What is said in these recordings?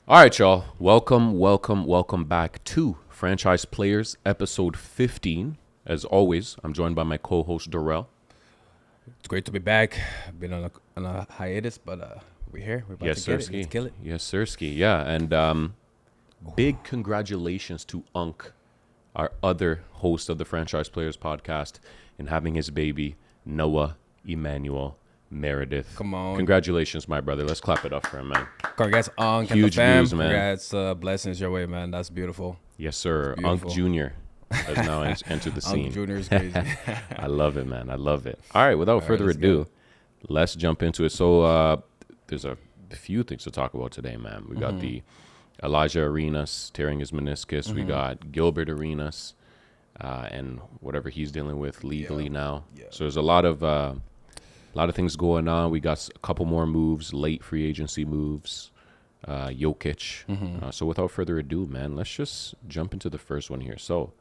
All right, y'all. Welcome back to Franchise Players, episode 15. As always, I'm joined by my co-host Durrel. It's great to be back. I've been on a hiatus, but we're here. We're about Yes, to get it. sirski. Let's kill it. Yes, sirski. Yeah, and big congratulations to Unk, our other host of the Franchise Players podcast, in having his baby Noah Emmanuel Meredith. Come on. Congratulations, my brother. Let's clap it up for him, man. Congrats, Unk and the Huge fam. news, man. Congrats, blessings your way, man. That's beautiful. Yes, sir. It's Unk beautiful. Jr. has now entered the scene. Unk Jr. is crazy. I love it, man. I love it. All right, without further let's ado, let's jump into it. So there's a few things to talk about today, man. We got the Elijah Arenas tearing his meniscus. We got Gilbert Arenas and whatever he's dealing with legally now. Yeah. So there's a lot of things going on. We got a couple more moves, late free agency moves. Jokic. So without further ado, man, let's just jump into the first one here. So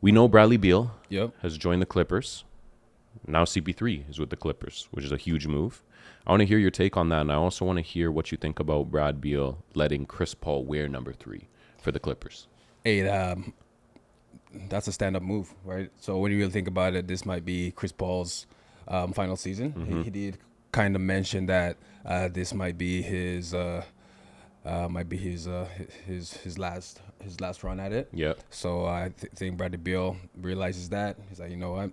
we know Bradley Beal Yep. has joined the Clippers. Now CP3 is with the Clippers, which is a huge move. I want to hear your take on that, and I also want to hear what you think about Brad Beal letting Chris Paul wear number 3 for the Clippers. Hey, that's a stand-up move, right? So when you really think about it, this might be Chris Paul's final season. He did kind of mention that this might be his last run at it. Yeah. So I think Bradley Beal realizes that. He's like, you know what?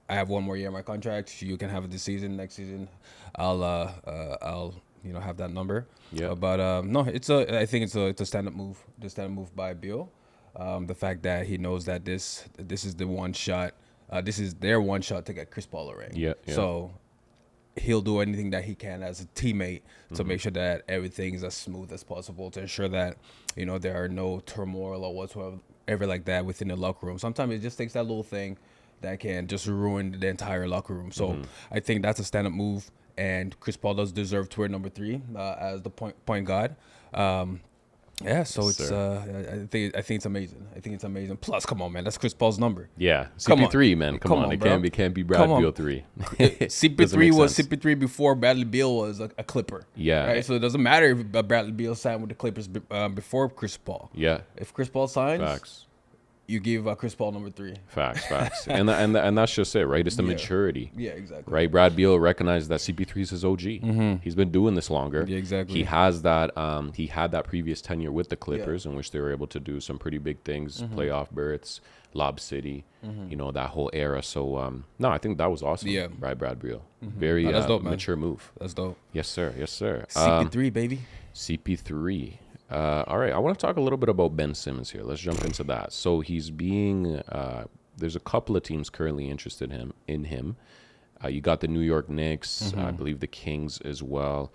I have one more year on my contract. You can have it this season. Next season, I'll have that number. Yeah. But no, I think it's a stand up move. The stand up move by Beal. The fact that he knows that this is the one shot. This is their one shot to get Chris Paul a ring. Yeah. So he'll do anything that he can as a teammate to make sure that everything is as smooth as possible, to ensure that there are no turmoil or whatsoever like that within the locker room. Sometimes it just takes that little thing that can just ruin the entire locker room. So I think that's a stand-up move, and Chris Paul does deserve to wear number 3 as the point guard. Yeah, so Yes, it's I think it's amazing. I think it's amazing. Plus, come on, man, that's Chris Paul's number. Yeah. Come on. CP3, man. Come on. It bro. can't be Come Brad on. Beal 3. CP3 was CP3 before Bradley Beal was a Clipper. Yeah. Right. So it doesn't matter if Bradley Beal signed with the Clippers before Chris Paul. Yeah. If Chris Paul signs, Facts. you give Chris Paul number 3. Facts. and that's just it, right? It's the maturity. Yeah, exactly. Right, Brad Beal recognized that CP3 is his OG. He's been doing this longer. Yeah, exactly. He has that. He had that previous tenure with the Clippers, in which they were able to do some pretty big things, playoff berths, Lob City, that whole era. So, no, I think that was awesome. Yeah. By Brad Beal, very that's dope, man. mature move. That's dope. Yes, sir. CP3, baby. CP3. All right, I want to talk a little bit about Ben Simmons here. Let's jump into that. So he's being there's a couple of teams currently interested in him. You got the New York Knicks, I believe the Kings as well.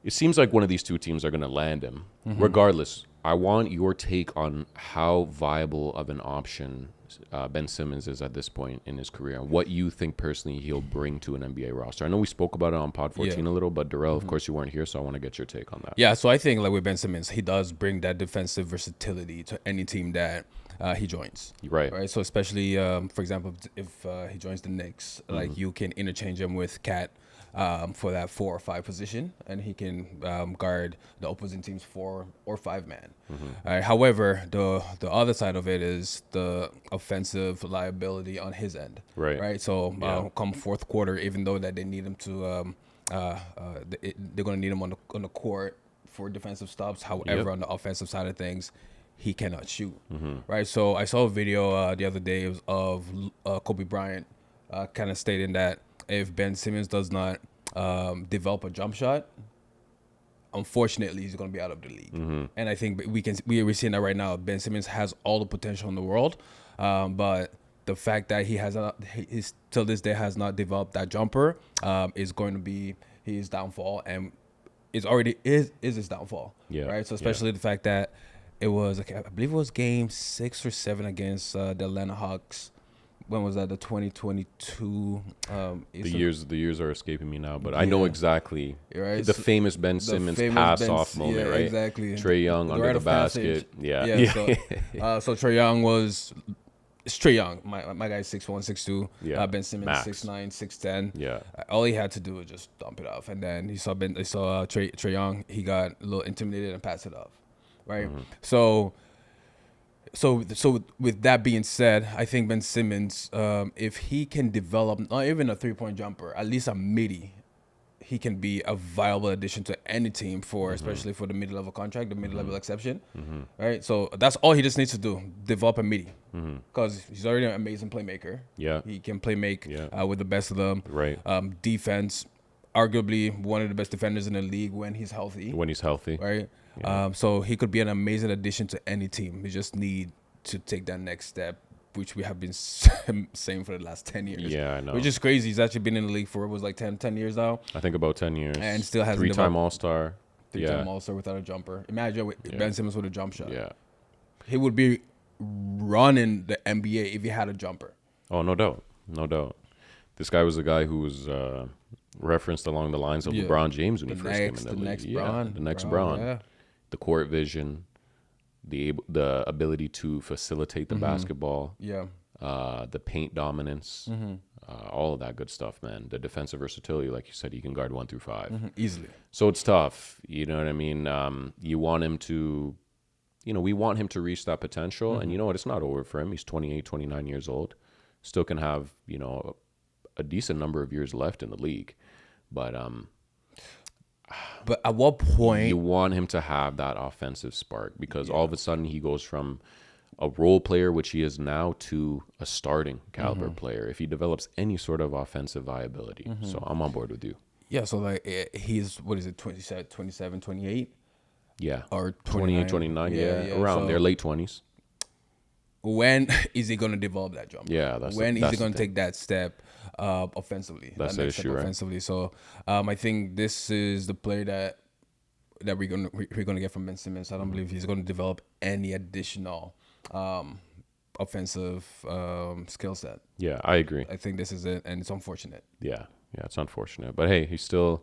It seems like one of these two teams are going to land him. Regardless, I want your take on how viable of an option Ben Simmons is at this point in his career, and what you think personally he'll bring to an NBA roster. I know we spoke about it on Pod 14 a little, but Durrel, of course, you weren't here, so I want to get your take on that. Yeah, so I think like with Ben Simmons, he does bring that defensive versatility to any team that he joins. Right. So especially, for example, if he joins the Knicks, like you can interchange him with Cat for that 4 or 5 position, and he can guard the opposing team's 4 or 5 man. However, the other side of it is the offensive liability on his end. Right. So come fourth quarter, even though that they need him to, they're going to need him on the court for defensive stops. However, on the offensive side of things, he cannot shoot. Right. So I saw a video the other day of Kobe Bryant kind of stating that if Ben Simmons does not develop a jump shot, unfortunately, he's going to be out of the league. And I think we're seeing that right now. Ben Simmons has all the potential in the world, but the fact that he's till this day has not developed that jumper is going to be his downfall, and it's already is his downfall. Yeah. Right. So especially the fact that it was, I believe it was game 6 or 7 against the Atlanta Hawks. When was that? The 2022. The years are escaping me now, but I know exactly right? the famous Ben Simmons pass-off moment, right? Exactly. Trae Young under the basket. So Trae Young was it's Trae Young. My guy's 6'1", 6'2". Yeah. Ben Simmons Max. 6'9", 6'10". Yeah. All he had to do was just dump it off, and then he saw Trae Young. He got a little intimidated and passed it off, right? So with that being said, I think Ben Simmons, if he can develop not even a 3-point jumper, at least a midi, he can be a viable addition to any team for, especially for the mid-level contract, the mid-level exception, right? So that's all he just needs to do, develop a midi, because he's already an amazing playmaker. Yeah. He can play make Yeah. with the best of them. Right. Defense, arguably one of the best defenders in the league when he's healthy. When he's healthy. Right? Yeah. So he could be an amazing addition to any team. We just need to take that next step, which we have been saying for the last 10 years. Yeah, I know. Which is crazy. He's actually been in the league for, it was like 10 years now. I think about 10 years. And still hasn't 3-time All-Star. Three-time All-Star without a jumper. Imagine Ben Simmons with a jump shot. Yeah. He would be running the NBA if he had a jumper. Oh, no doubt. No doubt. This guy was the guy who was referenced along the lines of LeBron James when he first came in the league. The next Bron. Yeah. The court vision, the ability to facilitate the basketball, the paint dominance, all of that good stuff, man. The defensive versatility, like you said, he can guard 1 through 5 easily. So it's tough. You know what I mean? You want him to, we want him to reach that potential. And you know what? It's not over for him. He's 28, 29 years old. Still can have, a decent number of years left in the league. But at what point you want him to have that offensive spark, because all of a sudden he goes from a role player, which he is now, to a starting caliber player if he develops any sort of offensive viability. So I'm on board with you. Yeah, so like he's, what is it, 27, 28? Yeah. Or 28, 29, around there, late 20s. When is he going to develop that jump? Yeah, that's when the, is he going to take that step offensively? That's that the next issue, step right? offensively. So I think this is the player that we're gonna get from Ben Simmons. I don't believe he's going to develop any additional offensive skill set. Yeah, I agree. I think this is it, and it's unfortunate. Yeah, it's unfortunate, but hey, he's still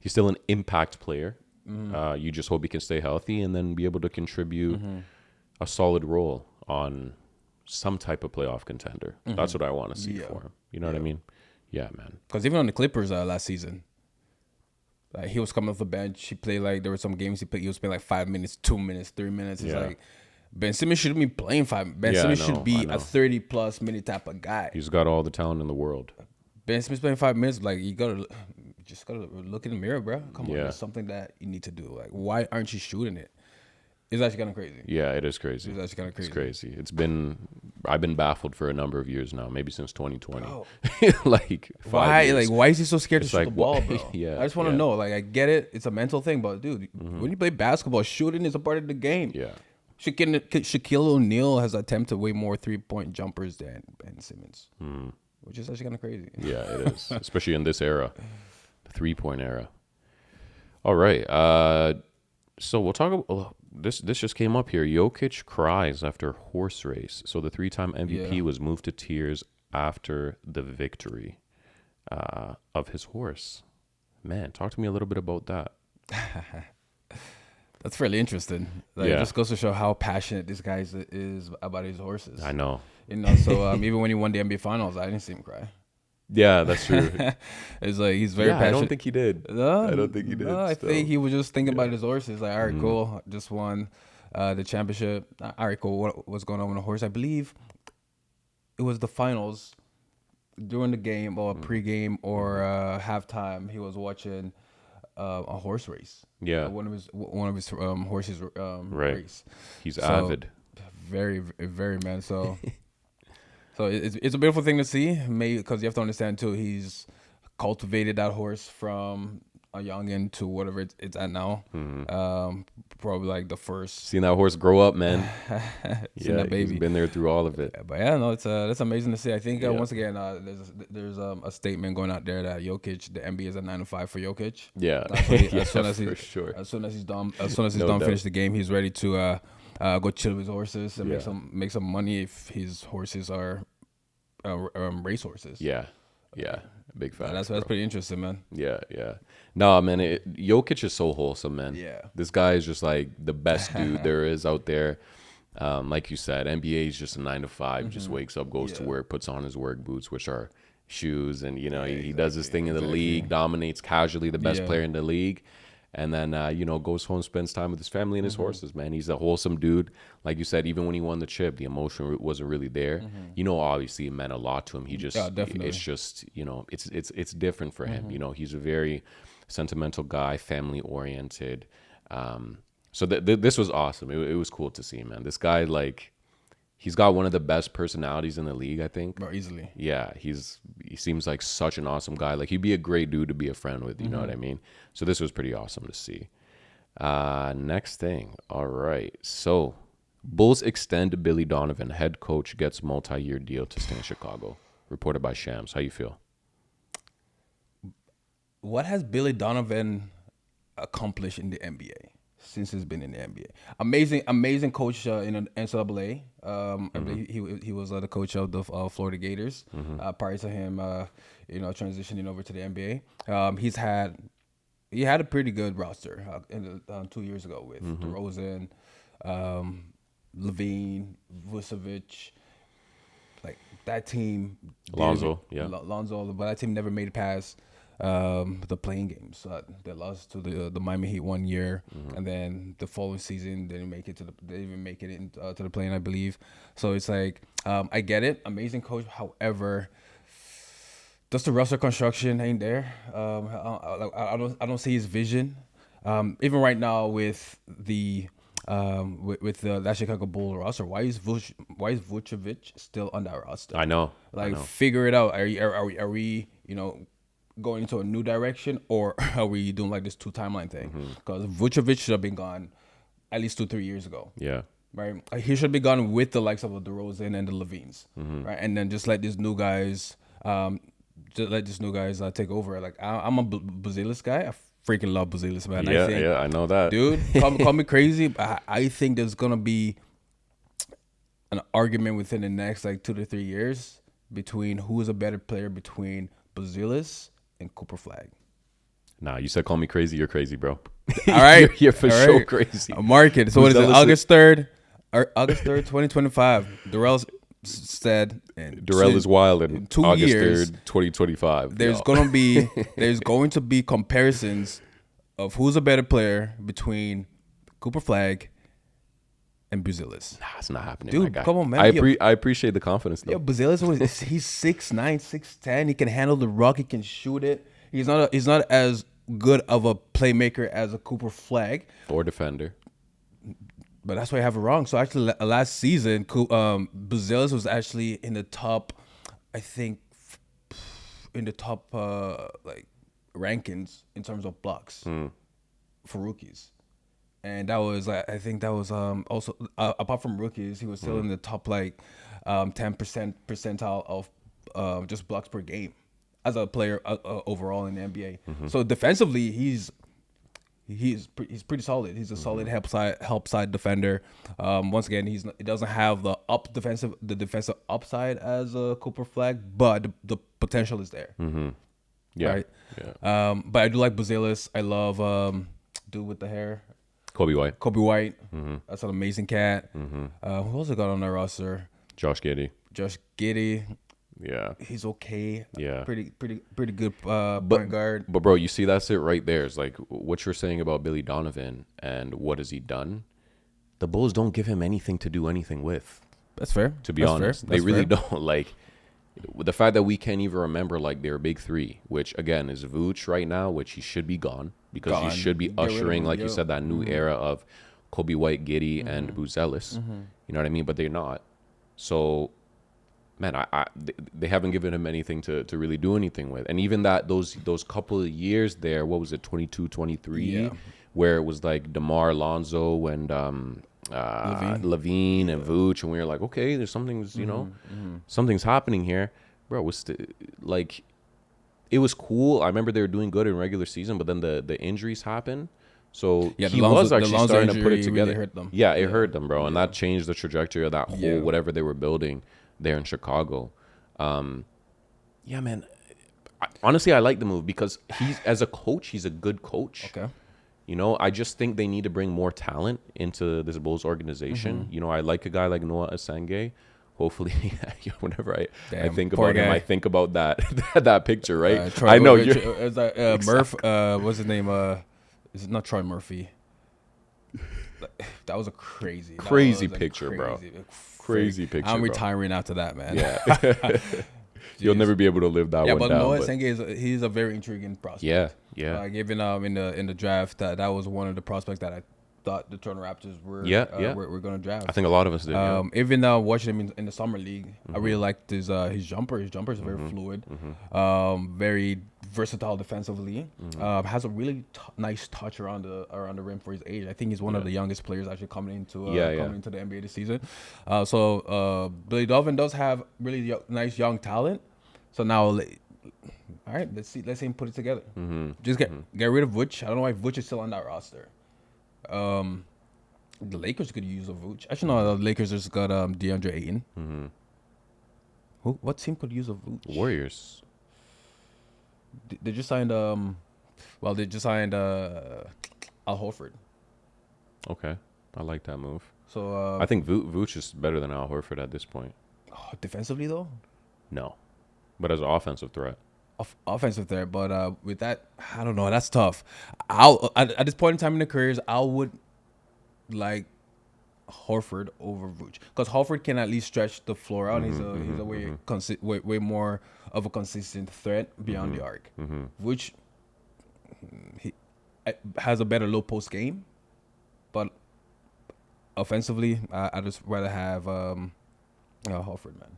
an impact player. You just hope he can stay healthy and then be able to contribute a solid role on some type of playoff contender. That's what I want to see for him. You know what I mean? Yeah, man. Because even on the Clippers last season, like, he was coming off the bench. He played like, there were some games he was playing like 5 minutes, 2 minutes, 3 minutes. It's like, Ben Simmons shouldn't be playing 5. Ben Simmons should be a 30-plus minute type of guy. He's got all the talent in the world. Ben Simmons playing 5 minutes, like, you just gotta look in the mirror, bro. Come on, it's something that you need to do. Like, why aren't you shooting it? It's actually kind of crazy. Yeah, it is crazy. It's actually kind of crazy. It's crazy. I've been baffled for a number of years now, maybe since 2020. Like, 5 years. Why is he so scared to shoot like, the ball, bro? I just want to know. Like, I get it. It's a mental thing, but dude, when you play basketball, shooting is a part of the game. Yeah. Shaquille O'Neal has attempted way more 3-point jumpers than Ben Simmons, which is actually kind of crazy. Yeah, it is, especially in this era, the 3-point era. All right. So we'll talk about this. This just came up here. Jokic cries after horse race. So the 3-time MVP was moved to tears after the victory of his horse. Man, talk to me a little bit about that. That's fairly interesting. Like, it just goes to show how passionate this guy is about his horses. I know. So even when he won the NBA Finals, I didn't see him cry. Yeah, that's true. It's like he's very passionate. I don't think he did. No, I don't think he did. No, I think he was just thinking about his horses. Like, all right, cool. Just won the championship. All right, cool. What's going on with the horse? I believe it was the finals during the game or pregame or halftime. He was watching a horse race. Yeah, one of his horses race. He's avid. Very, very, man. So. So it's a beautiful thing to see, maybe because you have to understand too. He's cultivated that horse from a youngin to whatever it's at now. Probably like the first. Seeing that horse grow up, man. Seeing that baby. He's been there through all of it. But yeah, no, that's amazing to see. I think once again, there's a statement going out there that Jokic, the NBA is a 9 to 5 for Jokic. Yeah, as soon as he's done finish the game, he's ready to. Go chill with his horses and make some money if his horses are race horses. Yeah, big fact. That's pretty interesting, man. Yeah. No, man, Jokic is so wholesome, man. Yeah, this guy is just like the best dude there is out there. Like you said, NBA is just a 9 to 5. Just wakes up, goes to work, puts on his work boots, which are shoes, and he does his thing in the league, dominates casually, the best player in the league, and then goes home, spends time with his family and his horses. Man, he's a wholesome dude. Like you said, even when he won the chip, the emotion wasn't really there. Obviously it meant a lot to him. He just it's just it's different for him. He's a very sentimental guy, family oriented. So this was awesome. It was cool to see, man. This guy, like, he's got one of the best personalities in the league, I think. Bro, easily. Yeah, he seems like such an awesome guy. Like, he'd be a great dude to be a friend with, you know what I mean? So this was pretty awesome to see. Next thing. All right. So, Bulls extend Billy Donovan. Head coach gets multi-year deal to stay in Chicago. Reported by Shams. How you feel? What has Billy Donovan accomplished in the NBA? Since he's been in the NBA, amazing coach in the NCAA. He was the coach of the Florida Gators. Prior to him, transitioning over to the NBA, he had a pretty good roster 2 years ago with DeRozan, Levine, Vucevic. Like that team, Lonzo, but that team never made it past the playing games. They lost to the Miami Heat 1 year, and then the following season they didn't even make it into the play-in, I believe. So it's like I get it, amazing coach. However, just the roster construction ain't there. I don't see his vision. Even right now with the that Chicago Bull roster, why is Vucevic still on that roster? I know. Figure it out. Are we going into a new direction, or are we doing like this 2 timeline thing? Because Vucevic should have been gone at least 2-3 years ago. Yeah. Right. He should be gone with the likes of the DeRozan and the Levines. Right. And then just let these new guys, take over. Like I'm a Buzelis guy. I freaking love Buzelis, man. Yeah, I know that. Dude, call me crazy, but I think there's gonna be an argument within the next 2 to 3 years between who is a better player between Buzelis and Cooper Flag. Nah, you said call me crazy. You're crazy, bro. All right. You're for sure crazy. Mark it. So what is it? August 3rd, 2025. Durrel said. Durrel is wild in 2 August years, 3rd, 2025. There's going to be comparisons of who's a better player between Cooper Flag and Buzelis. Nah, it's not happening. Dude, come on, man. I appreciate the confidence, though. Yeah, Buzelis he's 6'9", 6'10". He can handle the rock. He can shoot it. He's not as good of a playmaker as a Cooper Flag or defender. But that's why I have it wrong. So actually, last season, Buzelis was actually in the top, I think, rankings in terms of blocks for rookies. And that was, I think that was also, apart from rookies, he was still in the top 10% percentile of just blocks per game as a player overall in the NBA. So defensively, he's pretty solid. He's a solid help side defender. Once again, he doesn't have the defensive upside as Cooper Flag, but the potential is there. Yeah. Right? Yeah. But I do like Buzelis. I love dude with the hair. Kobe White. That's an amazing cat. Who else I got on their roster? Josh Giddey. Yeah. He's okay. Yeah. Pretty good point guard. But bro, you see, that's it right there. It's like what you're saying about Billy Donovan and what has he done? The Bulls don't give him anything to do anything with. That's fair. To be honest. They really don't. Like, the fact that we can't even remember their big three, which again is Vooch right now, which he should be gone because he should be ushering, like you said, that new era of Kobe White, Giddey, and Buzelis. You know what I mean? But they're not. So, man, they haven't given him anything to really do anything with. And even those couple of years there, what was it, 22, 23, where it was like DeMar, Lonzo, and Levine and Vooch, and we were like, okay, there's something's something's happening here, bro. It was it was cool. I remember they were doing good in regular season, but then the injuries happened. So he was actually starting to put it together. Really hurt them. Yeah, it hurt them, bro, and that changed the trajectory of that whole whatever they were building there in Chicago. Yeah, man. Honestly, I like the move because as a coach, he's a good coach. Okay. You know, I just think they need to bring more talent into this Bulls organization. You know, I like a guy like Noah Asenge. Hopefully, whenever I think about him, I think about that that picture, right? I know you're Murph. What's his name? Is it not Troy Murphy? That was a crazy picture, bro. Crazy picture. I'm retiring after that, man. Yeah. You'll never be able to live that one down. Yeah, but Noah Asenge he's a very intriguing prospect. Yeah. Like even in the draft, that was one of the prospects that I thought the Toronto Raptors were going to draft. I think a lot of us did. Even watching him in the summer league, I really liked his jumper. His jumper is very fluid, very versatile defensively. Has a really nice touch around the rim for his age. I think he's one of the youngest players actually coming into the NBA this season. So Billy Donovan does have really nice young talent. So now, all right, let's see him put it together. Just get rid of Vooch. I don't know why Vooch is still on that roster. The Lakers could use a Vooch. Actually, no, the Lakers just got DeAndre Ayton. What team could use a Vooch? Warriors. They just signed Al Horford. Okay, I like that move. So I think Vooch is better than Al Horford at this point. Defensively though, no, but as an offensive threat. Offensive threat, but with that, I don't know. That's tough. At this point in time in their careers, I would like Horford over Vooch because Horford can at least stretch the floor out. He's a way more of a consistent threat beyond the arc. Vooch he has a better low post game, but offensively, I just rather have Horford, man.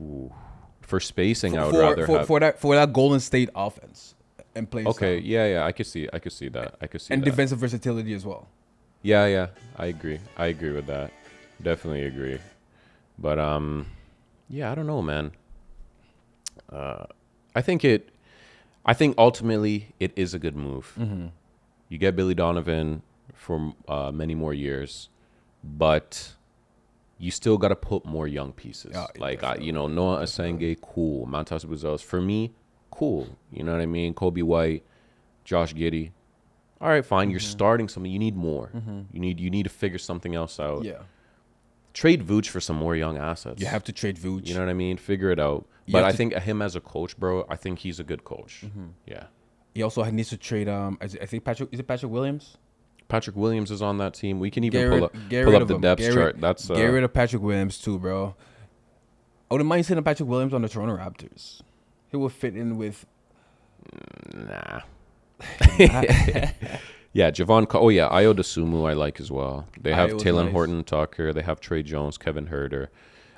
Ooh. For spacing, I would rather have for that Golden State offense and play. Okay, yeah, I could see that. And defensive versatility as well. Yeah, I agree with that. Definitely agree. But yeah, I don't know, man. I think ultimately it is a good move. You get Billy Donovan for many more years, but you still got to put more young pieces. Noah Asenge, cool. Montas Buzelis, for me, cool. You know what I mean? Kobe White, Josh Giddey. All right, fine. You're starting something. You need more. You need to figure something else out. Yeah. Trade Vooch for some more young assets. You have to trade Vooch. You know what I mean? Figure it out. But I think him as a coach, bro, I think he's a good coach. Yeah. He also needs to trade. I think Patrick Williams? Patrick Williams is on that team. We can even pull up the depth chart. Get rid of Patrick Williams too, bro. I wouldn't mind seeing Patrick Williams on the Toronto Raptors. He would fit in with. Nah. Yeah, Javon. Ayo Dosunmu I like as well. They have Taylor Horton Tucker. They have Trey Jones, Kevin Huerter,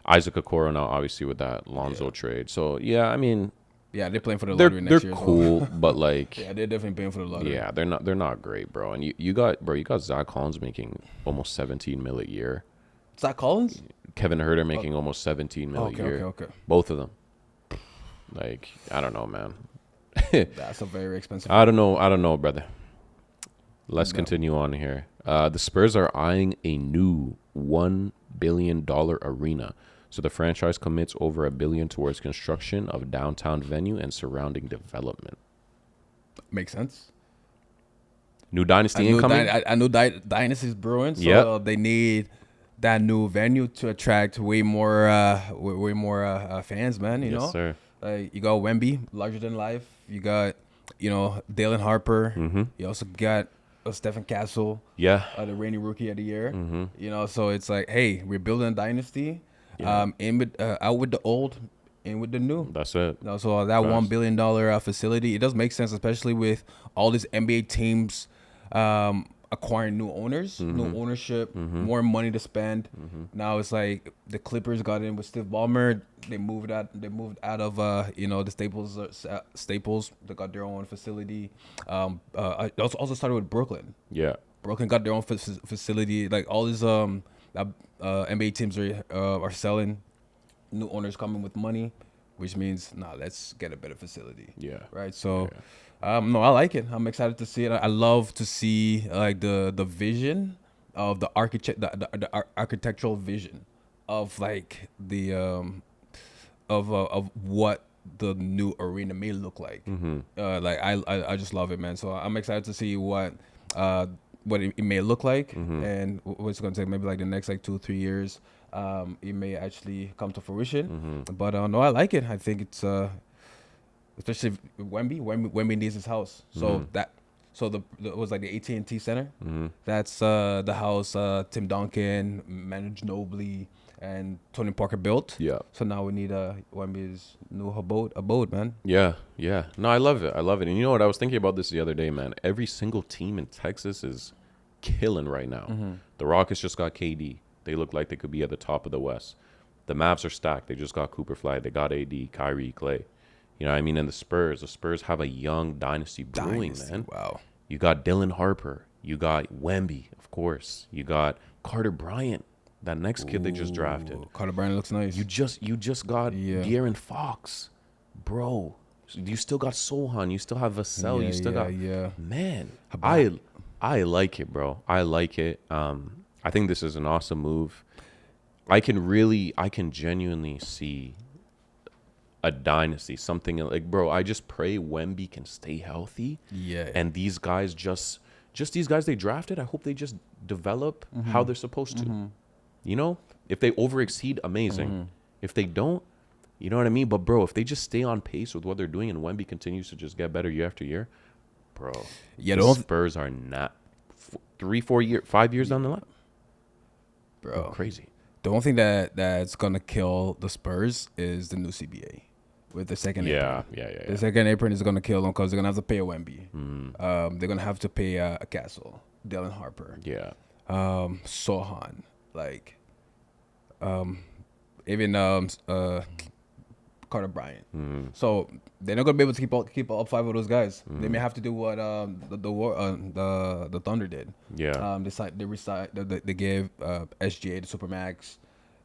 Isaac Okoro now, obviously with that Lonzo trade. So yeah, I mean. Yeah, they're playing for the lottery next year. They're cool, but like yeah, they're definitely playing for the lottery. Yeah, they're not great, bro. And you got Zach Collins making almost $17 million a year. Zach Collins? Kevin Huerter making almost $17 million a year. Okay. Both of them. Like, I don't know, man. That's a very expensive. I don't know, brother. Let's continue on here. The Spurs are eyeing a new $1 billion arena. So the franchise commits over $1 billion towards construction of downtown venue and surrounding development. Makes sense. New dynasty incoming. I know dynasty's brewing, so they need that new venue to attract way more fans, man. You know, sir. You got Wemby, larger than life. You got Dalen Harper. You also got Stephen Castle. Yeah, the reigning rookie of the year. You know, so it's like, hey, we're building a dynasty. Yeah. Out with the old, in with the new. That's it. So that $1 billion facility, it does make sense, especially with all these NBA teams acquiring new owners, new ownership, more money to spend. Now it's like the Clippers got in with Steve Ballmer. They moved out of the Staples. They got their own facility. I also started with Brooklyn. Yeah, Brooklyn got their own facility. Like all these NBA teams are selling, new owners coming with money, which means let's get a better facility. Yeah. Right. So, no, I like it. I'm excited to see it. I love to see like the vision of the architectural vision of like the of what the new arena may look like. Like I just love it, man. So I'm excited to see what what it may look like, and what it's going to take maybe like the next like 2 or 3 years. It may actually come to fruition. But no, I like it. I think it's especially Wemby needs his house. So it was like the AT&T Center. That's the house Tim Duncan, Manu Ginobili, and Tony Parker built. Yeah. So now we need Wemby's new abode, man. Yeah. No, I love it. And you know what? I was thinking about this the other day, man. Every single team in Texas is killing right now. The Rockets just got KD. They look like they could be at the top of the West. The Mavs are stacked. They just got Cooper Fly. They got AD, Kyrie, Clay. You know what I mean? And the Spurs have a young dynasty brewing, man. Wow. You got Dylan Harper. You got Wemby, of course. You got Carter Bryant, that next kid they just drafted. Carter Bryant looks nice. You just got De'Aaron Fox, bro. You still got Sohan. You still have Vassell. You still got man. I like it, bro. I like it. I think this is an awesome move. I can genuinely see a dynasty, something like, bro, I just pray Wemby can stay healthy. Yeah. And these guys just these guys they drafted, I hope they just develop how they're supposed to. You know? If they overexceed, amazing. If they don't, you know what I mean? But, bro, if they just stay on pace with what they're doing and Wemby continues to just get better year after year, bro, the Spurs are not 5 years down the line. Bro. Crazy. The only thing that's going to kill the Spurs is the new CBA. With the second apron. Yeah. The second apron is going to kill them because they're going to have to pay a Wemby. They're going to have to pay a Castle, Dylan Harper. Yeah. Sohan. Like, even Carter Bryant. So they're not going to be able to keep up 5 of those guys. They may have to do what the Thunder did. Yeah. They gave SGA the Supermax.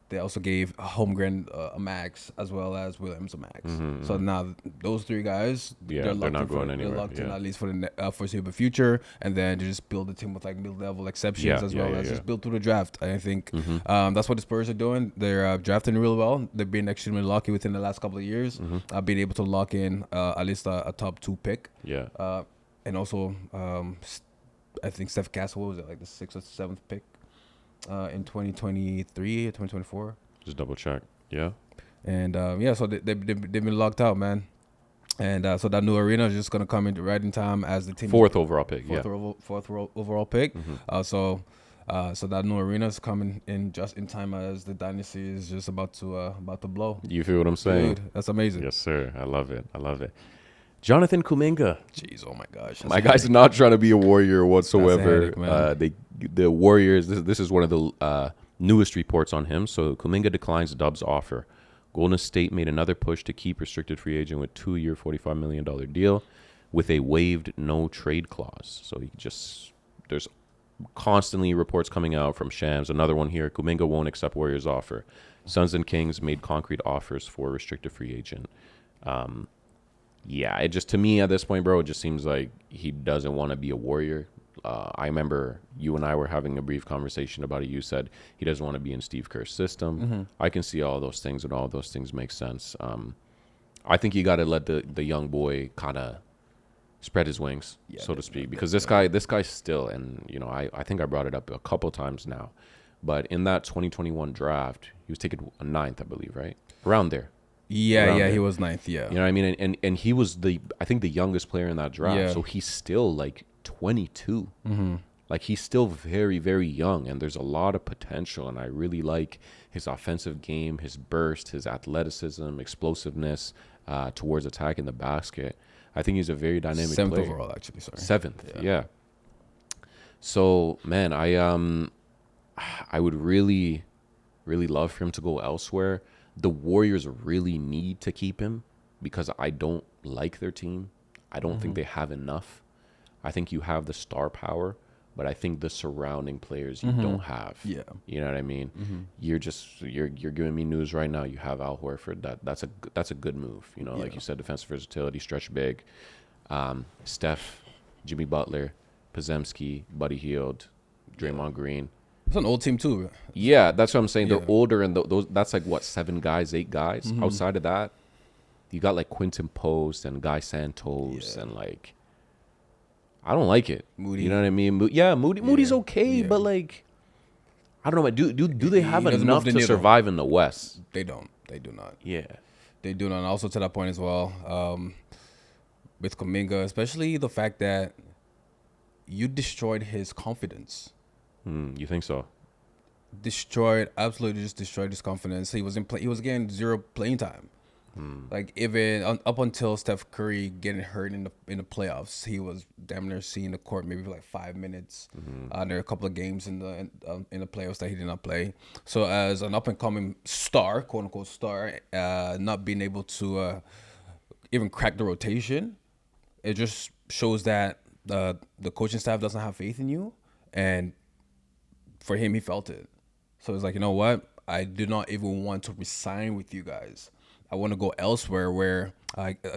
They also gave Holmgren a max as well as Williams a max. So now those 3 guys, they're not going anywhere. They're locked in at least for the foreseeable future, and then they just build a team with like mid-level exceptions as well as just build through the draft. I think that's what the Spurs are doing. They're drafting real well. They've been extremely lucky within the last couple of years, being able to lock in at least a top 2 pick. Yeah. And also, I think Steph Castle, what was it, like the 6th or 7th pick? In 2023 or 2024. Just double check. Yeah. And so they've been locked out, man. And so that new arena is just gonna come in right in time as the team 4th overall pick. Fourth overall pick. So that new arena is coming in just in time as the dynasty is just about to blow. You feel what I'm saying? Dude, that's amazing. Yes, sir. I love it. Jonathan Kuminga. Jeez, oh my gosh. My guy's not trying to be a Warrior whatsoever. Headache, the Warriors, this is one of the newest reports on him. So Kuminga declines Dub's offer. Golden State made another push to keep restricted free agent with 2-year, $45 million deal with a waived no trade clause. So there's constantly reports coming out from Shams. Another one here. Kuminga won't accept Warriors offer. Suns and Kings made concrete offers for restricted free agent. Yeah, it just, to me at this point, bro, it just seems like he doesn't want to be a Warrior. I remember you and I were having a brief conversation about it. You said he doesn't want to be in Steve Kerr's system. I can see all those things, and all those things make sense. I think you got to let the young boy kind of spread his wings, so to speak, because this guy still, and you know, I think I brought it up a couple times now, but in that 2021 draft, he was taken a 9th, I believe, right? Around there. Yeah, he was 9th, yeah. You know what I mean? And he was I think the youngest player in that draft, so he's still like 22. Like, he's still very, very young, and there's a lot of potential, and I really like his offensive game, his burst, his athleticism, explosiveness towards attacking the basket. I think he's a very dynamic player. 7th overall, actually, sorry. 7th, yeah. So, man, I would really, really love for him to go elsewhere. The Warriors really need to keep him because I don't like their team. I don't think they have enough. I think you have the star power, but I think the surrounding players you don't have. Yeah. You know what I mean? You're giving me news right now. You have Al Horford. That's a good move. You know, like you said, defensive versatility, stretch big. Steph, Jimmy Butler, Podziemski, Buddy Hield, Draymond Green. It's an old team too. Yeah, that's what I'm saying. They're older, and those that's like what, 7 guys, 8 guys. Outside of that, you got like Quinton Post and Guy Santos, and like, I don't like it. Moody. You know what I mean? Moody's okay, but like, I don't know. Do they have enough to survive in the West? They don't. They do not. Yeah. They do not. And also to that point as well, with Kuminga, especially the fact that you destroyed his confidence. You think so? Absolutely just destroyed his confidence. He was getting zero playing time. Like even up until Steph Curry getting hurt in the playoffs, he was damn near seeing the court maybe for like 5 minutes. There are a couple of games in the playoffs that he did not play. So as an up and coming star, quote unquote star, not being able to even crack the rotation, it just shows that the coaching staff doesn't have faith in you. And for him, he felt it. So it's like, you know what? I do not even want to resign with you guys. I want to go elsewhere where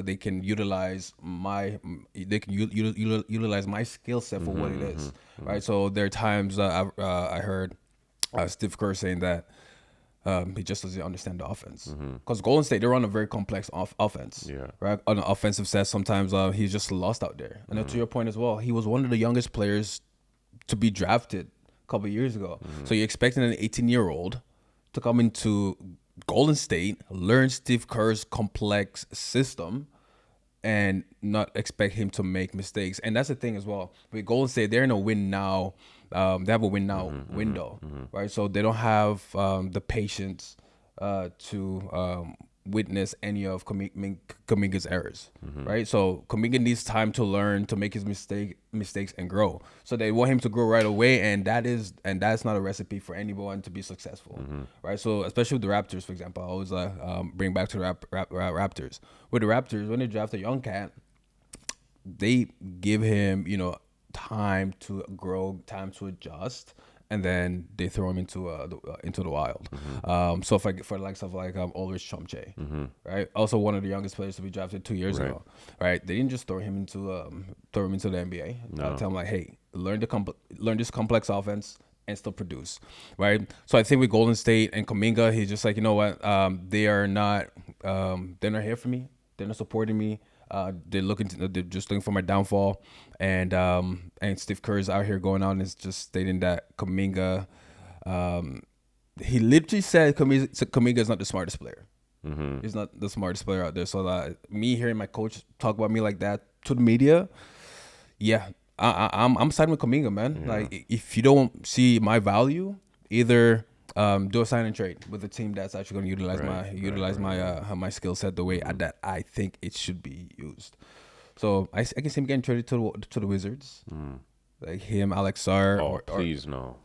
they can utilize my utilize my skill set for what it is, right? So there are times I heard Steve Kerr saying that he just doesn't understand the offense because Golden State, they're on a very complex offense, right? On the offensive set, sometimes he's just lost out there. And then to your point as well, he was one of the youngest players to be drafted a couple of years ago. So you're expecting an 18-year-old to come into Golden State, learn Steve Kerr's complex system, and not expect him to make mistakes. And that's the thing as well. With Golden State, they're in a win now. They have a win now window, right? So they don't have the patience to witness any of Kuminga's errors, right? So Kuminga needs time to learn, to make his mistakes and grow. So they want him to grow right away, and that's not a recipe for anyone to be successful, right? So especially with the Raptors, for example, I always bring back to the Raptors. With the Raptors, when they draft a young cat, they give him, time to grow, time to adjust, and then they throw him into the wild. So for the likes of Ulrich Chomche, right? Also one of the youngest players to be drafted 2 years ago, right? They didn't just throw him into the NBA. Tell him like, hey, learn this complex offense and still produce, right? So I think with Golden State and Kuminga, he's just like, you know what? They're not here for me. They're not supporting me. They're just looking for my downfall, and Steve Kerr's out here going on and just stating that Kuminga, he literally said Kuminga is not the smartest player. He's not the smartest player out there. So me hearing my coach talk about me like that to the media, I'm siding with Kuminga, man. Like if you don't see my value, either do a sign and trade with a team that's actually going to utilize my skill set the way that I think it should be used. So I can see him getting traded to the Wizards, like him, Alex Sarr. Oh, please no.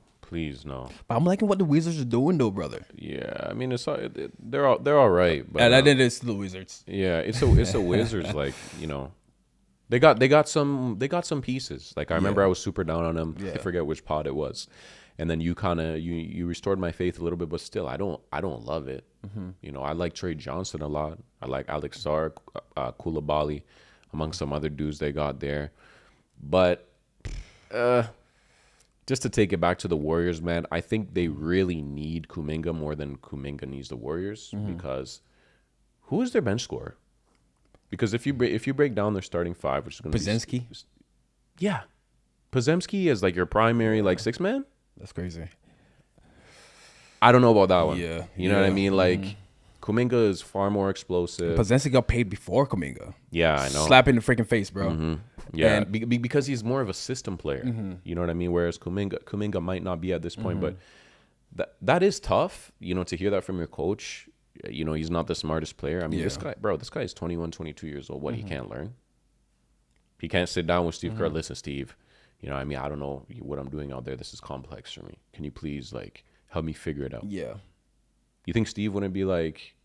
But I'm liking what the Wizards are doing, though, brother. Yeah, I mean they're all right. But and I think it's the Wizards. Yeah, it's a Wizards. Like they got some pieces. Like I remember I was super down on them. I forget which pod it was. And then you kind of you restored my faith a little bit, but still, I don't love it. I like Trey Johnson a lot. I like Alex Sarr, Koulibaly, among some other dudes they got there. But just to take it back to the Warriors, man, I think they really need Kuminga more than Kuminga needs the Warriors because who is their bench scorer? Because if you break down their starting five, which is going to be Podziemski is like your primary six man. That's crazy. I don't know about that one. Yeah. You know what I mean? Like, Kuminga is far more explosive. Podziemski got paid before Kuminga. Yeah, I know. Slap in the freaking face, bro. Yeah, and because he's more of a system player. You know what I mean? Whereas Kuminga might not be at this point, but that is tough, to hear that from your coach. He's not the smartest player. I mean, this guy is 21, 22 years old. What, he can't learn? He can't sit down with Steve Kerr. Listen, Steve, I don't know what I'm doing out there. This is complex for me. Can you please help me figure it out? Yeah. You think Steve wouldn't be like,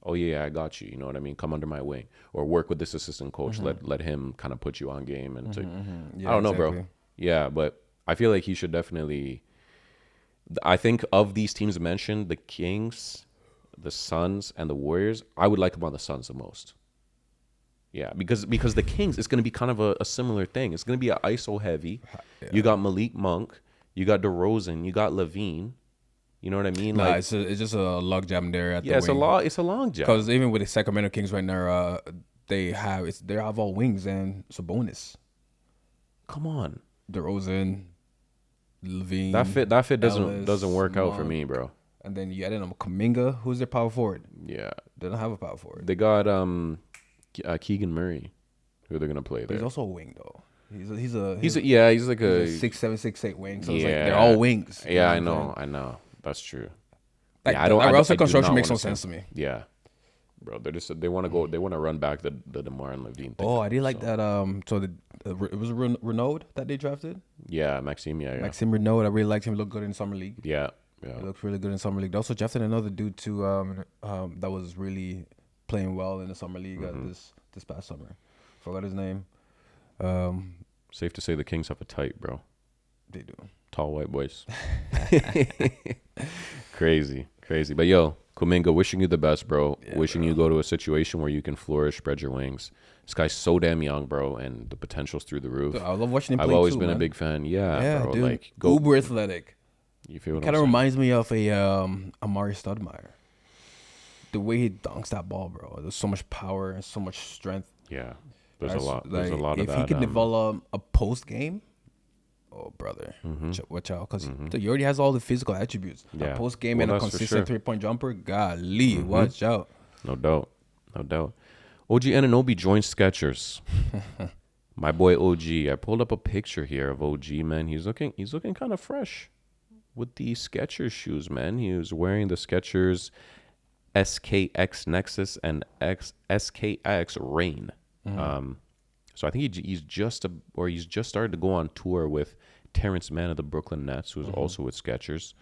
oh yeah, I got you. You know what I mean? Come under my wing or work with this assistant coach. Let him kind of put you on game and I don't know, bro. Yeah, but I feel like he should definitely. I think of these teams mentioned, the Kings, the Suns, and the Warriors, I would like him on the Suns the most. Yeah, because the Kings, it's going to be kind of a similar thing. It's going to be an ISO heavy. Yeah. You got Malik Monk, you got DeRozan, you got Levine. You know what I mean? Nah, it's just a log jam there at the wing. It's a long jam. Because even with the Sacramento Kings right now, they have all wings and Sabonis. Come on. DeRozan, Levine. That fit Ellis, doesn't work out for Monk. me, bro. And then you added them Kuminga. Who's their power forward? Yeah. They don't have a power forward. They got Keegan Murray, who they're gonna play But there. he's also a wing though. He's like He's like a 6'7", 6'8" wing. So it's like yeah. they're all wings. Yeah, I You know what know. I know. That's true. Like, Yeah, I don't. That roster I do construction not makes no wanna sense see- to me. Yeah, bro. They want to go. They want to run back the DeMar and Levine thing. Oh, I did like So, that. So it was Renaud that they drafted. Yeah, Maxime. Yeah, yeah, Maxime Renaud. I really liked him. He looked good in summer league. yeah, He yeah. looked really good in summer league. They also drafted another dude too. That was really playing well in the summer league this past summer. Forgot his name. Safe to say the Kings have a tight, bro. They do. Tall white boys. Crazy. But yo, Kuminga, wishing you the best, bro. Yeah, Wishing bro. you go to a situation where you can flourish, spread your wings. This guy's so damn young, bro, and the potential's through the roof. Dude, I love watching him play I've always too, been man. a big fan. Yeah, bro. dude. Like, go. Uber athletic. You feel what Kind I'm of saying? reminds me of a Amari Stoudemire. The way he dunks that ball, bro. There's so much power and so much strength. Yeah. There's That's a lot. There's a like, lot of if that. he could develop a post game, oh brother, watch out, because he already has all the physical attributes. Yeah. A post game Well, and a that's for consistent sure. 3-point jumper, golly, watch out. No doubt. OG Anunoby joined Skechers. My boy OG. I pulled up a picture here of OG, man. He's looking kind of fresh with the Skechers shoes, man. He was wearing the Skechers SKX Nexus and SKX Rain. So I think he's just started to go on tour with Terrence Mann of the Brooklyn Nets, who's also with Skechers.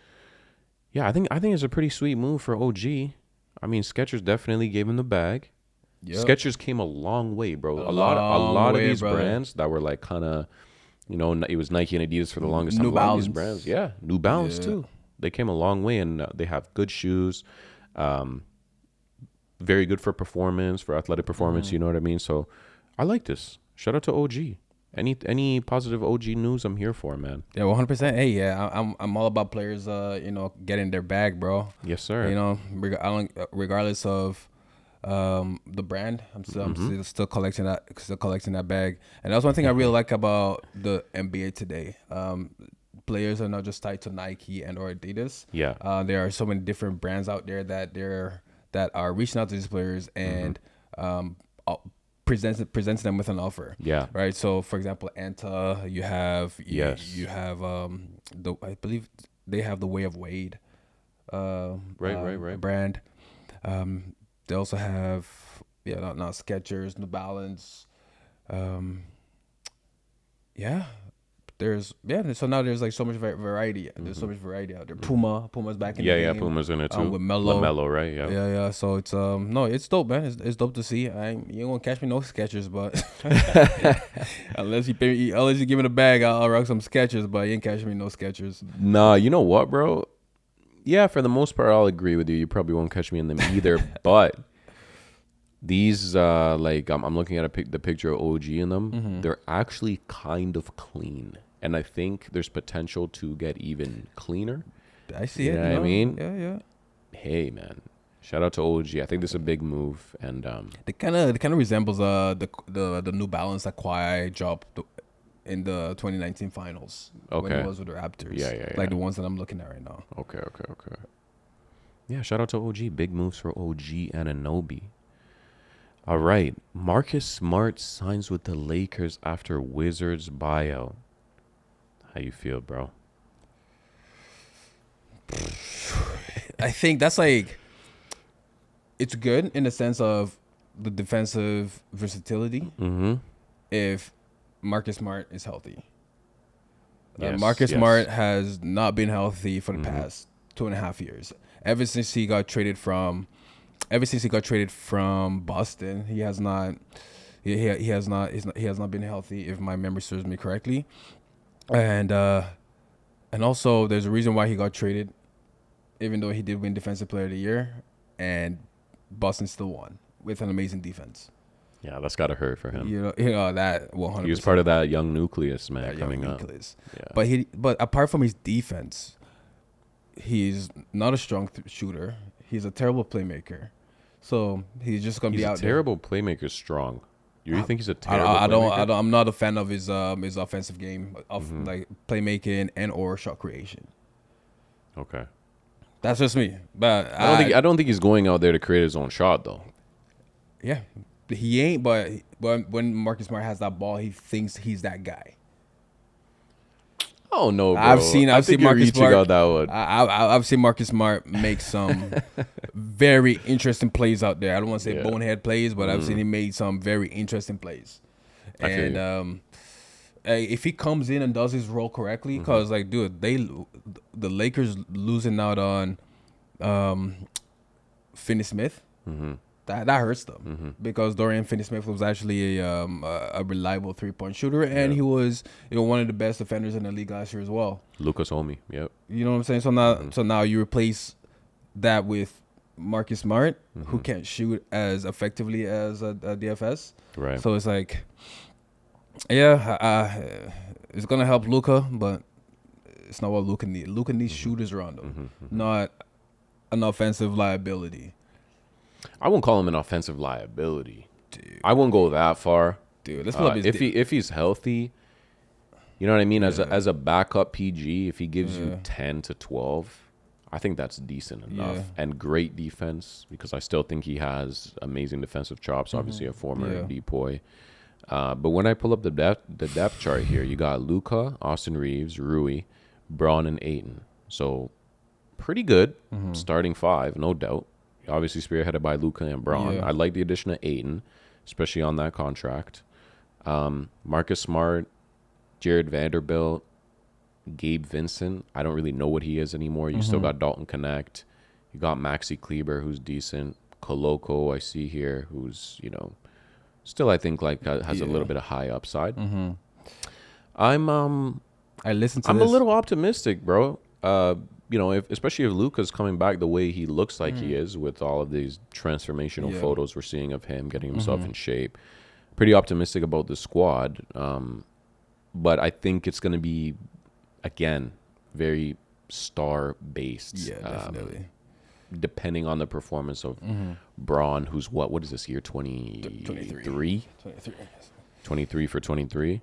Yeah, I think it's a pretty sweet move for OG. I mean, Skechers definitely gave him the bag. Yep. Skechers came a long way, bro. A long lot of way, these brother. brands that were like kind of, it was Nike and Adidas for the longest New time. A lot of these Balance. brands, yeah, New Balance Yeah. too. They came a long way, and they have good shoes. Very good for performance, for athletic performance. You know what I mean? So I like this. Shout out to OG. Any positive OG news, I'm here for, man. Yeah, 100%. Hey, yeah, I'm all about players, getting their bag, bro. Yes, sir. Regardless of the brand, I'm still collecting that bag. And that's one thing I really like about the NBA today. Players are not just tied to Nike and or Adidas. Yeah. There are so many different brands out there that are reaching out to these players and presents them with an offer. Yeah. Right. So, for example, Anta, you have I believe they have the Way of Wade. Right. Brand. They also have not Skechers, New Balance. So now there's like so much variety. There's so much variety out there. Puma's back in the game. Puma's in it too. With Melo. LaMelo, right? Yeah. So it's it's dope, man. It's dope to see. You ain't gonna catch me no Skechers, but unless you give me the bag, I'll rock some Skechers. But you ain't catching me no Skechers. Nah, you know what, bro? Yeah, for the most part, I'll agree with you. You probably won't catch me in them either. But these, I'm looking at the picture of OG in them. They're actually kind of clean. And I think there's potential to get even cleaner. I see You it. know what I mean? Yeah. Hey, man. Shout out to OG. I think this is a big move. And It kind of resembles the New Balance that Kawhi dropped in the 2019 finals. When Okay. he was with the Raptors. Yeah. Like the ones that I'm looking at right now. Okay. Yeah, shout out to OG. Big moves for OG Anunoby. All right. Marcus Smart signs with the Lakers after Wizards buyout. How you feel, bro? I think that's like, it's good in the sense of the defensive versatility if Marcus Smart is healthy. Marcus Smart has not been healthy for the past 2.5 years. Ever since he got traded from Boston, he has not been healthy, if my memory serves me correctly. And also there's a reason why he got traded, even though he did win Defensive Player of the Year, and Boston still won with an amazing defense. Yeah, that's got to hurt for him. You know that 100%. He was part of that young nucleus, man, that coming young up. nucleus. Yeah. But apart from his defense, he's not a strong shooter. He's a terrible playmaker. So he's just gonna be out He's a terrible playmaker, strong. You think he's a I terrible don't, I don't, playmaker? I don't. I'm not a fan of his offensive game of like playmaking and or shot creation. Okay. That's just me. But I don't think he's going out there to create his own shot though. yeah, he ain't. But when Marcus Smart has that ball, he thinks he's that guy. Oh no, bro. I've seen you're Marcus reaching Smart. out that one. I've seen Marcus Smart make some very interesting plays out there. I don't want to say Yeah. bonehead plays, but I've seen him make some very interesting plays. I feel you. And if he comes in and does his role correctly, because like, dude, the Lakers losing out on Finney Smith. That hurts them because Dorian Finney-Smith was actually a reliable 3-point shooter, and he was one of the best defenders in the league last year as well. Lucas Homie. Yep. You know what I'm saying? So now you replace that with Marcus Smart, who can't shoot as effectively as a DFS. Right. So it's like, it's gonna help Luka, but it's not what Luka needs. Luka needs shooters around him, not an offensive liability. I won't call him an offensive liability. Dude. I won't go that far. Dude, let's pull up his if he's healthy, you know what I mean. As a backup PG, if he gives you 10 to 12, I think that's decent enough and great defense because I still think he has amazing defensive chops. Obviously, a former depoy. But when I pull up the depth chart here, you got Luka, Austin Reeves, Rui, Braun, and Ayton. So pretty good starting five, no doubt. Obviously spearheaded by Luka and Braun. I like the addition of Ayton, especially on that contract. Marcus Smart, Jared Vanderbilt, Gabe Vincent. I don't really know what he is anymore. You still got Dalton Connect. You got Maxi Kleber, who's decent. Koloko, I see here, who's, still I think like has a little bit of high upside. I'm I listened to I'm this. a little optimistic, bro. Especially if Luka's coming back the way he looks like he is with all of these transformational photos we're seeing of him getting himself in shape. Pretty optimistic about the squad. But I think it's going to be, again, very star-based. Yeah, definitely. Depending on the performance of Braun, who's what is this year, 23? 23. 23 for 23.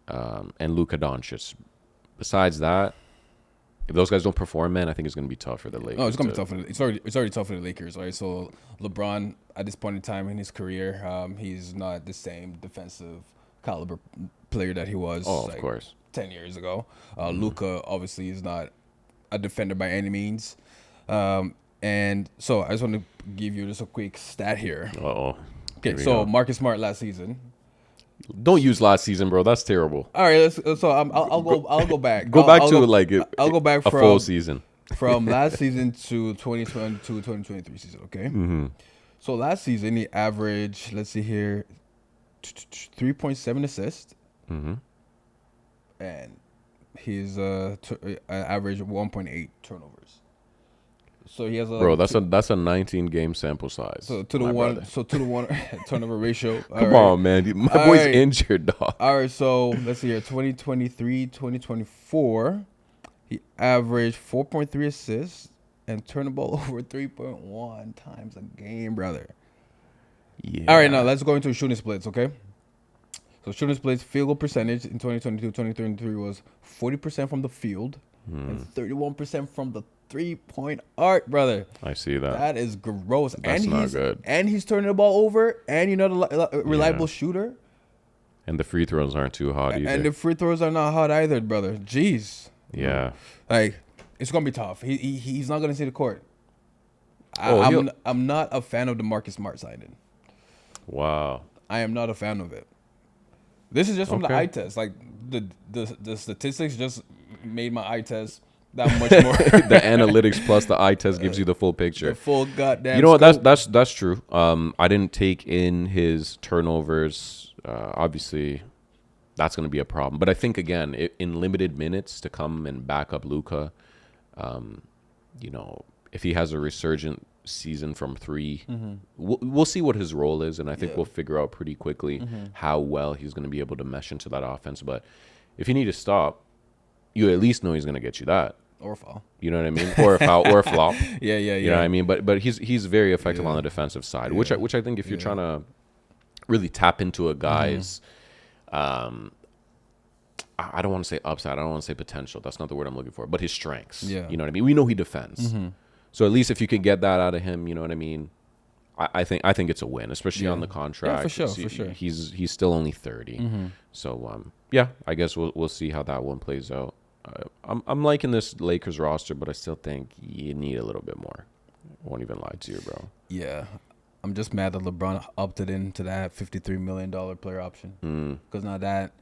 And Luka Doncic. Besides that, if those guys don't perform, man, I think it's going to be tough for the Lakers. Oh, it's going to be tough. It's already tough for the Lakers, right? So LeBron, at this point in time in his career, he's not the same defensive caliber player that he was. Of course. 10 years ago. Luka obviously is not a defender by any means. And so I just want to give you just a quick stat here. Uh-oh. Okay, so Marcus Smart last season. Don't use last season, bro. That's terrible. All right, I'll go back. I'll go back from a full season. From last season to 2022-2023 season, okay? So last season he averaged, let's see here, 3.7 assists. And his average 1.8 turnovers. So he has that's a 19 game sample size. So to the one turnover ratio. Come on, man. My boy's injured, dog. All right, so let's see here. 2023, 2024, he averaged 4.3 assists and turned the ball over 3.1 times a game, brother. Yeah. All right, now let's go into shooting splits, okay? So shooting splits, field goal percentage in 2022-2023 was 40% from the field and 31% from the three-point arc, brother. I see that. That is gross. That's not good. And he's turning the ball over, and you're not a reliable shooter. And the free throws aren't too hot either. And the free throws are not hot either, brother. Jeez. Yeah. Like, it's going to be tough. He's not going to see the court. I'm not a fan of the Marcus Smart signing. Wow. I am not a fan of it. This is just from the eye test. Like, the statistics just made my eye test that much more. The analytics plus the eye test gives you the full picture. The full goddamn. You know what? That's true. I didn't take in his turnovers. Obviously, that's going to be a problem. But I think again, in limited minutes to come and back up Luka, if he has a resurgent season from three, we'll see what his role is, and I think we'll figure out pretty quickly how well he's going to be able to mesh into that offense. But if you need to stop, you at least know he's going to get you that. Or foul. You know what I mean? Or a foul, or a flop. Yeah. You know what I mean? But he's very effective on the defensive side, which I think if you're trying to really tap into a guy's. I don't want to say upside. I don't want to say potential. That's not the word I'm looking for. But his strengths. Yeah. You know what I mean? We know he defends. So at least if you could get that out of him, you know what I mean? I think it's a win, especially on the contract. Yeah, for sure. He's still only 30. So yeah, I guess we'll see how that one plays out. I'm liking this Lakers roster, but I still think you need a little bit more. I won't even lie to you, bro. Yeah. I'm just mad that LeBron opted into that $53 million player option. Because now that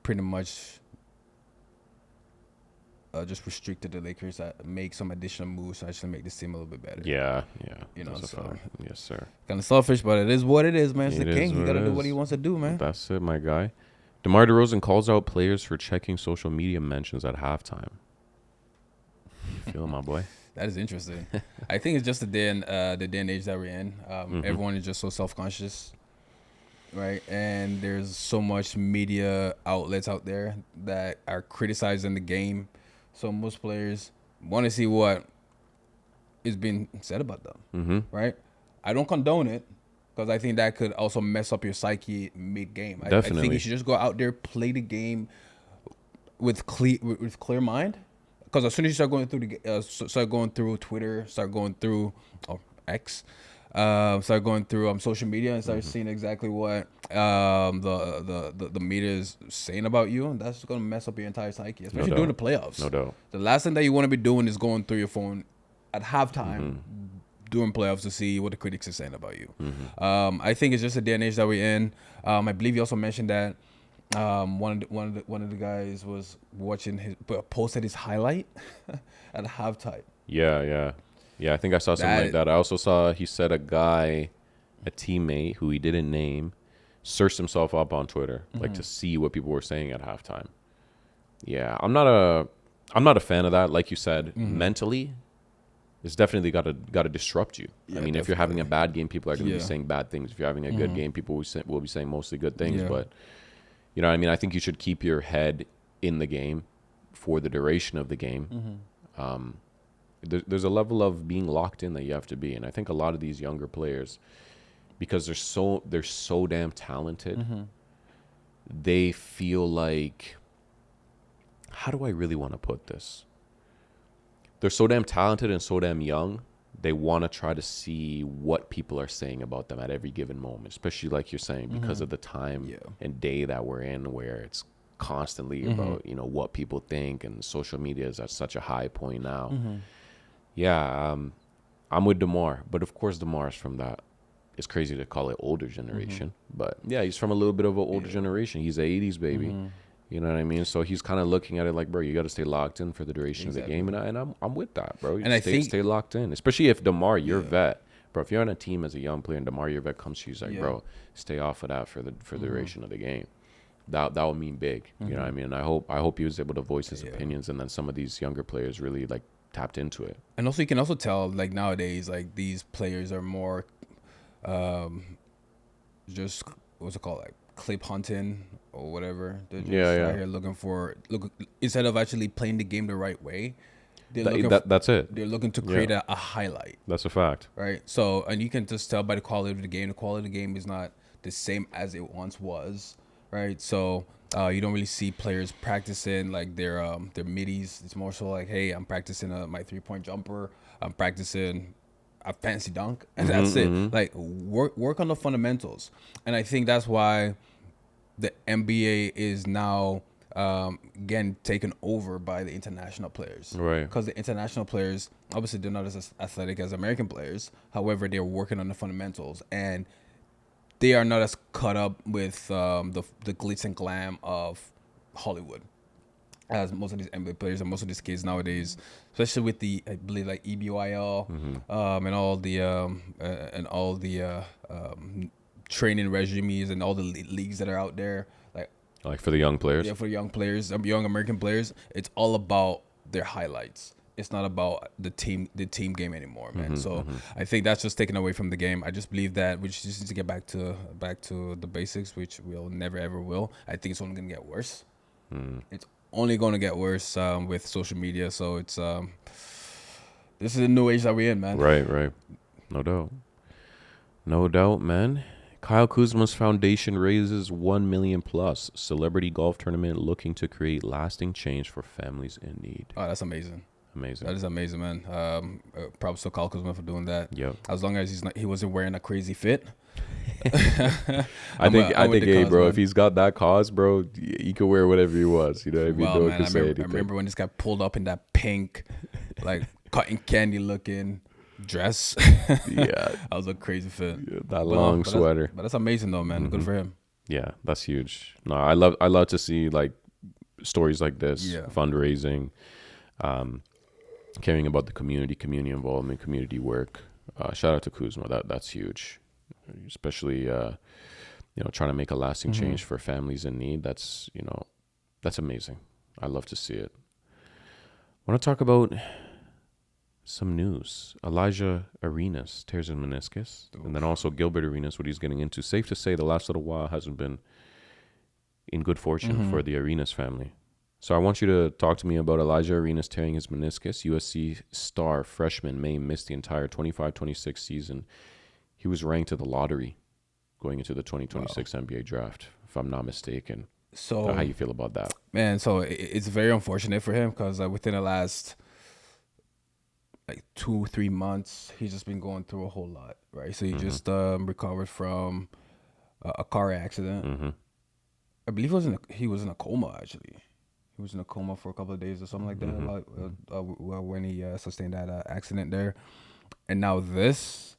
pretty much just restricted the Lakers to make some additional moves to actually make this team a little bit better. Yeah. You know, so yes, sir. Kind of selfish, but it is what it is, man. It's the king. He got to do what he is. wants to do, man. That's it, my guy. DeMar DeRozan calls out players for checking social media mentions at halftime. You feeling, my boy? That is interesting. I think it's just the day and age that we're in. Everyone is just so self-conscious, right? And there's so much media outlets out there that are criticizing the game. So most players want to see what is being said about them, right? I don't condone it because I think that could also mess up your psyche mid-game. I think you should just go out there, play the game with clear mind. Because as soon as you start going through Twitter, start going through X, start going through social media and start seeing exactly what the media is saying about you, and that's going to mess up your entire psyche, especially during the playoffs. No doubt. The last thing that you want to be doing is going through your phone at halftime during playoffs to see what the critics are saying about you. I think it's just a day and age that we're in. I believe you also mentioned that one of the guys was posted his highlight at halftime. Yeah. I think I saw something like that. I also saw he said a teammate who he didn't name, searched himself up on Twitter like to see what people were saying at halftime. Yeah, I'm not a fan of that. Like you said, mentally, it's definitely got to disrupt you. Yeah, I mean, if you're having a bad game, people are going to be saying bad things. If you're having a good game, people will be saying mostly good things. But you know what I mean? I think you should keep your head in the game for the duration of the game. There's a level of being locked in that you have to be. And I think a lot of these younger players, because they're so damn talented, they feel like, how do I really want to put this? They're so damn talented and so damn young. They want to try to see what people are saying about them at every given moment, especially like you're saying, because of the time and day that we're in, where it's constantly about, what people think, and social media is at such a high point now. Yeah, I'm with DeMar, but of course DeMar is from that. It's crazy to call it older generation, but yeah, he's from a little bit of an older generation. He's an 80s baby. You know what I mean? So he's kind of looking at it like, bro, you got to stay locked in for the duration of the game, and I'm with that, bro. And I think stay locked in, especially if DeMar, you're vet, bro. If you're on a team as a young player and DeMar, your vet comes to you, he's like, bro, stay off of that for the duration of the game. That would mean big. You know what I mean? And I hope he was able to voice his opinions, and then some of these younger players really like tapped into it. And also, you can also tell, like, nowadays, like, these players are more, just what's it called, like clip hunting or whatever. They're just out here looking instead of actually playing the game the right way. That's it. They're looking to create a highlight. That's a fact. Right. So, and you can just tell by the quality of the game. The quality of the game is not the same as it once was. Right. So, you don't really see players practicing like their middies. It's more so like, hey, I'm practicing my 3-point jumper. I'm practicing a fancy dunk, and that's it. Like, work on the fundamentals. And I think that's why the NBA is now again taken over by the international players, right? Because the international players, obviously, they're not as athletic as American players. However, they're working on the fundamentals, and they are not as caught up with the glitz and glam of Hollywood as most of these NBA players and most of these kids nowadays, especially with the, I believe, like EBYL and all the training regimes and all the leagues that are out there, like for the young players. Yeah, for young players, young American players, it's all about their highlights. It's not about the team game anymore, man. So I think that's just taken away from the game. I just believe that we just need to get back to the basics, which we'll never ever will. I think it's only gonna get worse. It's only gonna get worse with social media. So it's this is the new age that we're in, man. Right. No doubt, man. Kyle Kuzma's foundation raises 1 million plus. Celebrity golf tournament looking to create lasting change for families in need. Oh, that's amazing. Amazing. That is amazing, man. Props to Kyle Kuzma for doing that. Yep. As long as he wasn't wearing a crazy fit. I think, hey, bro, man. If he's got that cause, bro, he could wear whatever he wants. You know what I mean? Well, man, I remember when this guy pulled up in that pink, like cotton candy looking dress. Yeah, that was a crazy fit. Yeah, that long sweater. But that's amazing, though, man. Good for him. Yeah, that's huge. No, I love to see like stories like this, fundraising, caring about the community involvement, community work. Shout out to Kuzma. That's huge. Especially trying to make a lasting change for families in need. That's amazing. I love to see it. I want to talk about some news. Elijah Arenas tears his meniscus. And then also Gilbert Arenas, what he's getting into. Safe to say the last little while hasn't been in good fortune for the Arenas family. So I want you to talk to me about Elijah Arenas tearing his meniscus. USC star freshman May missed the entire 25-26 season. He was ranked to the lottery going into the 2026 NBA draft, if I'm not mistaken. So how you feel about that? Man, so it's very unfortunate for him because within the last 2-3 months, he's just been going through a whole lot, right? So he just recovered from a car accident. I believe he was in a coma, actually. He was in a coma for a couple of days or something like that when he sustained that accident there. And now this...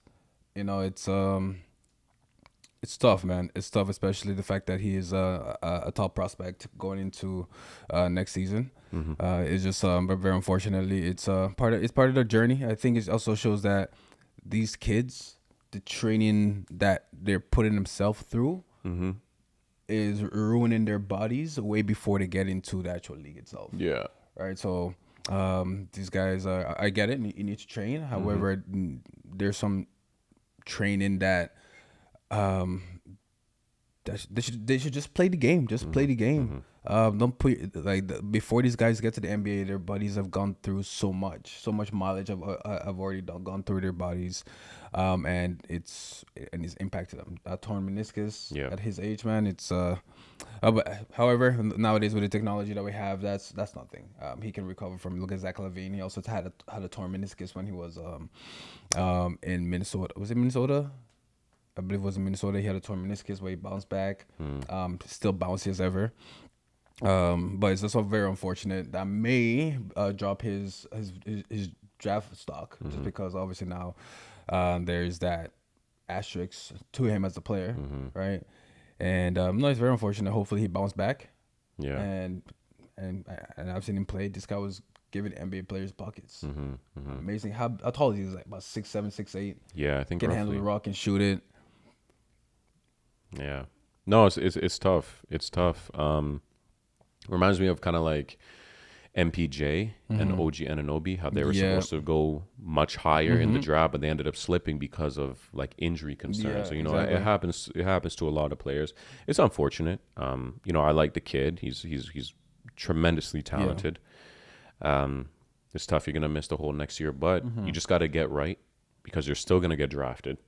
it's tough, man. It's tough, especially the fact that he is a top prospect going into next season. It's just very unfortunately, it's part of their journey. I think it also shows that these kids, the training that they're putting themselves through, is ruining their bodies way before they get into the actual league itself. Yeah. Right. So these guys, I get it. You need to train. However, there's some training that they should just play the game. Just play the game. Don't put before these guys get to the NBA, their bodies have gone through so much mileage have already gone through their bodies, and it's impacted them. A torn meniscus at his age, man. It's however, nowadays with the technology that we have, that's nothing. He can recover from. Look at Zach LaVine. He also had a torn meniscus when he was in Minnesota. Was it Minnesota? I believe it was in Minnesota. He had a torn meniscus where he bounced back. Still bouncy as ever. But it's also very unfortunate that may drop his draft stock just because obviously now there's that asterisk to him as a player, right? And no, it's very unfortunate. Hopefully he bounced back. Yeah. And I've seen him play. This guy was giving NBA players buckets. Amazing. How tall is he? He's like about 6'7", 6'8". Yeah, I think can handle the rock and shoot it. Yeah. No, it's tough. It's tough. Reminds me of kind of like MPJ and OG Anunoby, how they were supposed to go much higher in the draft, but they ended up slipping because of like injury concerns. So exactly. It happens to a lot of players. It's unfortunate. I like the kid. He's tremendously talented. It's tough. You're gonna miss the whole next year, but you just got to get right because you're still gonna get drafted.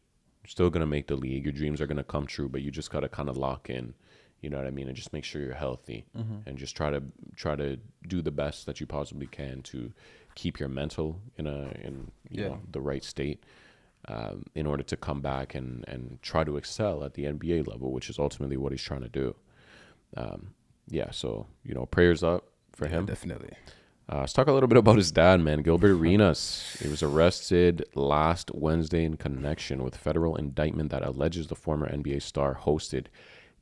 You're still gonna make the league. Your dreams are gonna come true, but you just gotta kind of lock in. You know what I mean? And just make sure you're healthy and just try to do the best that you possibly can to keep your mental in the right state in order to come back and try to excel at the NBA level, which is ultimately what he's trying to do. So, prayers up for him. Definitely. Let's talk a little bit about his dad, man. Gilbert Arenas. He was arrested last Wednesday in connection with federal indictment that alleges the former NBA star hosted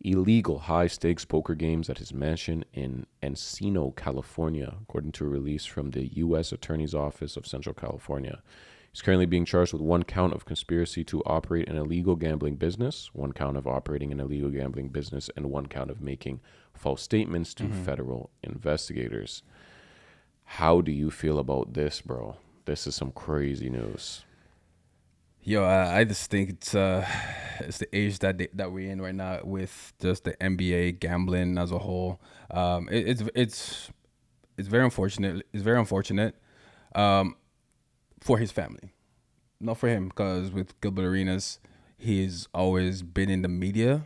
illegal high-stakes poker games at his mansion in Encino, California, according to a release from the U.S. Attorney's Office of Central California. He's currently being charged with 1 count of conspiracy to operate an illegal gambling business, 1 count of operating an illegal gambling business, and 1 count of making false statements to federal investigators. How do you feel about this, bro? This is some crazy news. Yo, I just think it's the age that we're in right now with just the NBA gambling as a whole. It's very unfortunate. It's very unfortunate for his family, not for him, because with Gilbert Arenas, he's always been in the media,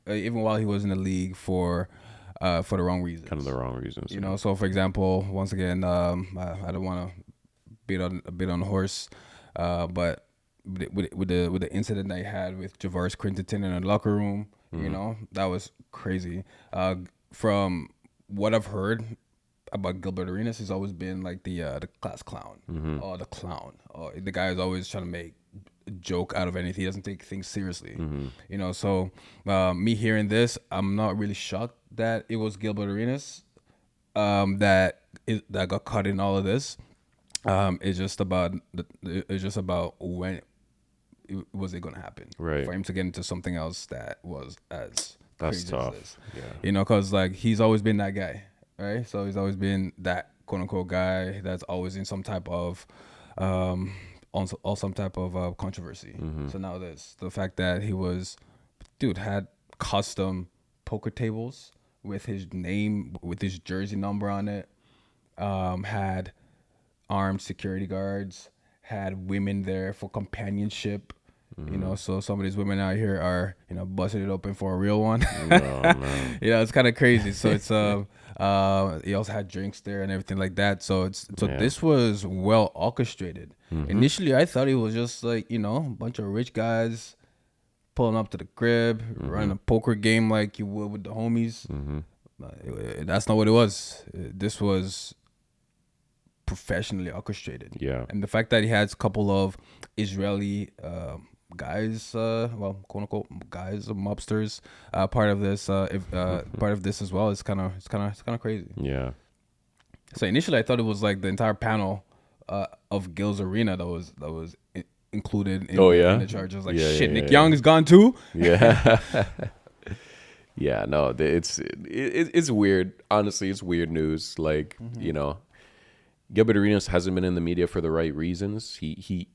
even while he was in the league for the wrong reasons. Kind of the wrong reasons. You know, so for example, once again, I don't want to beat on the horse, but with the incident that he had with Javaris Crittenton in the locker room, you know, that was crazy. From what I've heard about Gilbert Arenas, he's always been like the class clown, or the clown, or the guy is always trying to make a joke out of anything. He doesn't take things seriously, you know. So me hearing this, I'm not really shocked that it was Gilbert Arenas that got caught in all of this. It's just about when was it gonna happen, right? For him to get into something else that was as that's crazy tough. as this. Yeah, you know, because like he's always been that guy, right? So he's always been that quote unquote guy that's always in some type of some type of controversy. So now the fact that he had custom poker tables with his name, with his jersey number on it, had armed security guards, had women there for companionship. You know, so some of these women out here are, you know, busting it open for a real one. No. You know, it's kind of crazy. So it's he also had drinks there and everything like that. So this was well orchestrated. Initially, I thought it was just like, you know, a bunch of rich guys pulling up to the crib, running a poker game like you would with the homies. That's not what it was. This was professionally orchestrated. Yeah. And the fact that he has a couple of Israeli guys, quote unquote guys, mobsters, part of this, part of this as well, it's kind of crazy. Yeah. So initially, I thought it was like the entire panel of Gil's Arena that was included in, in the charges. Like, shit, Nick Young is gone too. Yeah. Yeah. No, it's weird. Honestly, it's weird news. Like, you know, Gilbert Arenas hasn't been in the media for the right reasons. He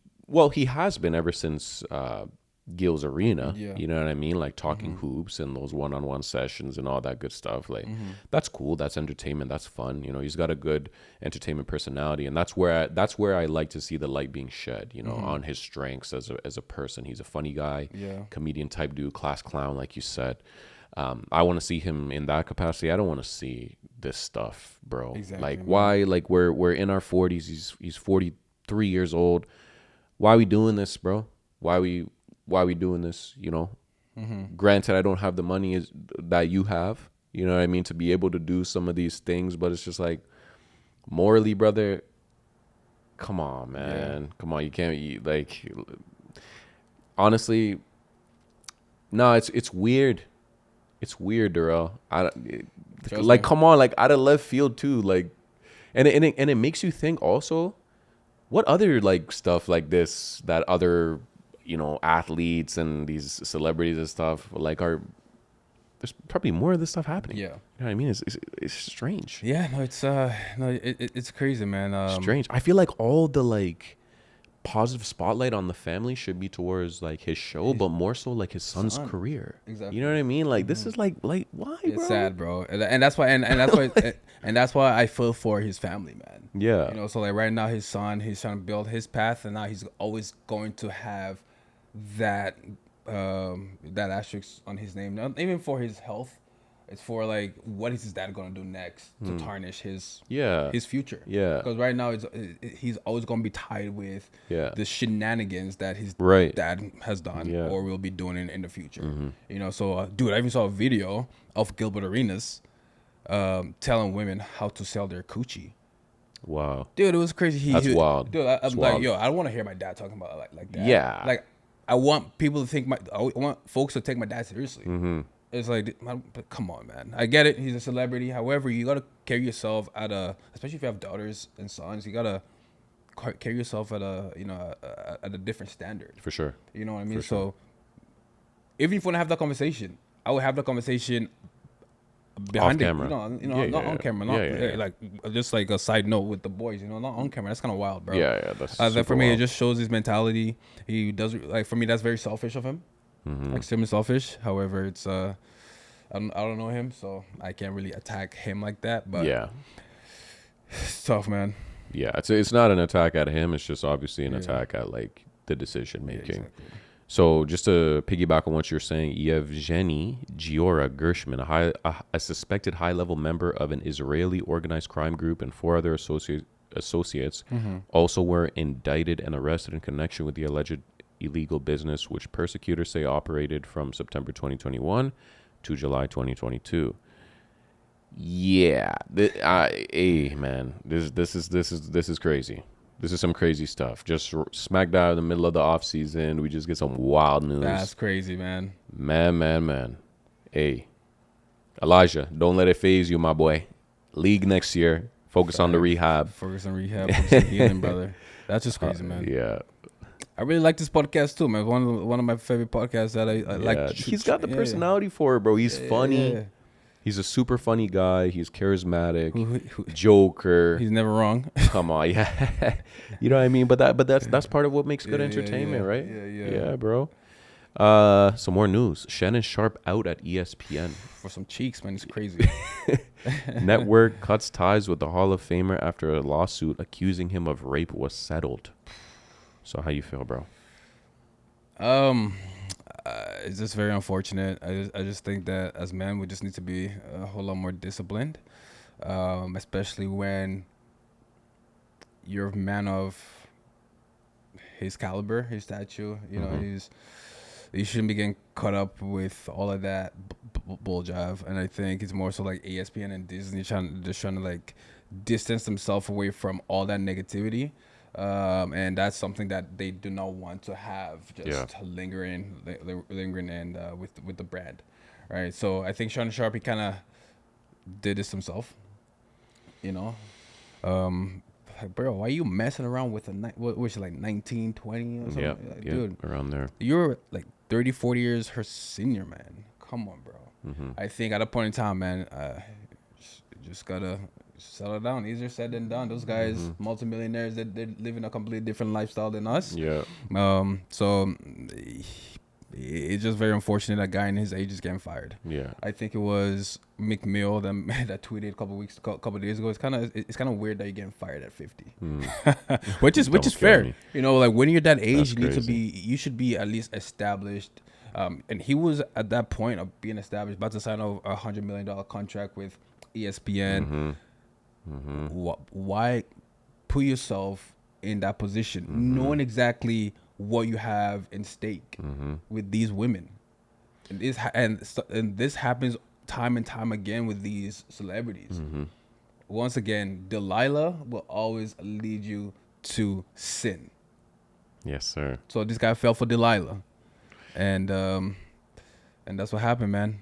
has been ever since Gil's Arena. Yeah. You know what I mean? Like talking hoops and those one-on-one sessions and all that good stuff. Like that's cool. That's entertainment. That's fun. You know, he's got a good entertainment personality, and that's where I like to see the light being shed. You know, on his strengths as a person. He's a funny guy, comedian type dude, class clown, like you said. I want to see him in that capacity. I don't want to see this stuff, bro. Exactly, like man. why? Like we're in our 40s. He's 43 years old. Why are we doing this, bro? Why are we doing this? You know. Granted, I don't have the money that you have. You know what I mean, to be able to do some of these things, but it's just like morally, brother. Come on, man. Come on, you can't like. Honestly, no. It's weird. It's weird, Durrel. Come on, like out of left field too, like, and it makes you think also, what other like stuff like this that other, you know, athletes and these celebrities and stuff like there's probably more of this stuff happening. Yeah, you know what I mean? It's strange. Yeah, no, it's crazy, man. Strange. I feel like all the like positive spotlight on the family should be towards like his show, but more so like his son's career. Exactly. You know what I mean? Like this is like why, it's bro? sad, bro, and that's why and that's why I feel for his family, man. Yeah. You know, so like right now his son, he's trying to build his path, and now he's always going to have that asterisk on his name. Not even for his health. It's for like what is his dad gonna do next to tarnish his future? Yeah, because right now he's always gonna be tied with the shenanigans that his dad has done or will be doing in the future. You know, so dude, I even saw a video of Gilbert Arenas telling women how to sell their coochie. Wow, dude, it was crazy. That's wild. Dude, I'm like, yo, I don't want to hear my dad talking about it like that. Yeah, like I want people to I want folks to take my dad seriously. It's like, come on, man. I get it. He's a celebrity. However, you got to carry yourself especially if you have daughters and sons, you got to carry yourself at a different standard. For sure. You know what I mean? So even if you want to have that conversation, I would have that conversation behind off camera. Not on camera. Not like just like a side note with the boys, you know, not on camera. That's kind of wild, bro. Yeah, that's for me, wild. it just shows his mentality. He does, like, for me, that's very selfish of him. Extremely selfish. However, it's I don't know him, so I can't really attack him like that. But yeah, it's tough, man. Yeah, it's not an attack at him. It's just obviously an attack at like the decision making. Exactly. So just to piggyback on what you're saying, Yevgeny Giora Gershman, a suspected high-level member of an Israeli organized crime group, and 4 other associates also were indicted and arrested in connection with the alleged illegal business, which prosecutors say operated from September 2021 to July 2022. Yeah, hey man, this is crazy. This is some crazy stuff. Just smack dab in the middle of the off season, we just get some wild news. That's crazy, man. Man. Hey, Elijah, don't let it phase you, my boy. League next year. Focus on the rehab. Focus on healing, brother. That's just crazy, man. Yeah. I really like this podcast too, man. One of my favorite podcasts that I like. He's got the personality for it, bro. He's funny. Yeah. He's a super funny guy. He's charismatic, joker. He's never wrong. Come on, yeah. You know what I mean? But that's part of what makes good entertainment, right? Yeah, bro. Some more news. Shannon Sharpe out at ESPN. For some cheeks, man. It's crazy. Network cuts ties with the Hall of Famer after a lawsuit accusing him of rape was settled. So how you feel, bro? It's just very unfortunate. I just think that as men, we just need to be a whole lot more disciplined, especially when you're a man of his caliber, his stature. You know, you shouldn't be getting caught up with all of that bull jive. And I think it's more so like ESPN and Disney trying to like distance themselves away from all that negativity. And that's something that they do not want to have just lingering and with the brand, right? So I think Shannon Sharpe, he kind of did this himself, you know. Like, bro, why are you messing around with which like 19, 20 or something? Like, dude, around there. You're like 30, 40 years her senior, man. Come on, bro. I think at a point in time, man, just gotta settle down. Easier said than done. Those guys, multimillionaires, they're living a completely different lifestyle than us. Yeah. So it's just very unfortunate that guy in his age is getting fired. Yeah. I think it was McMill that tweeted a couple days ago. It's kind of weird that you're getting fired at 50, which is fair. You know, like when you're that age, you should be at least established. And he was at that point of being established, about to sign a $100 million contract with ESPN. Why put yourself in that position, knowing exactly what you have in stake with these women? And this happens time and time again with these celebrities. Once again, Delilah will always lead you to sin. Yes, sir. So this guy fell for Delilah, and that's what happened, man.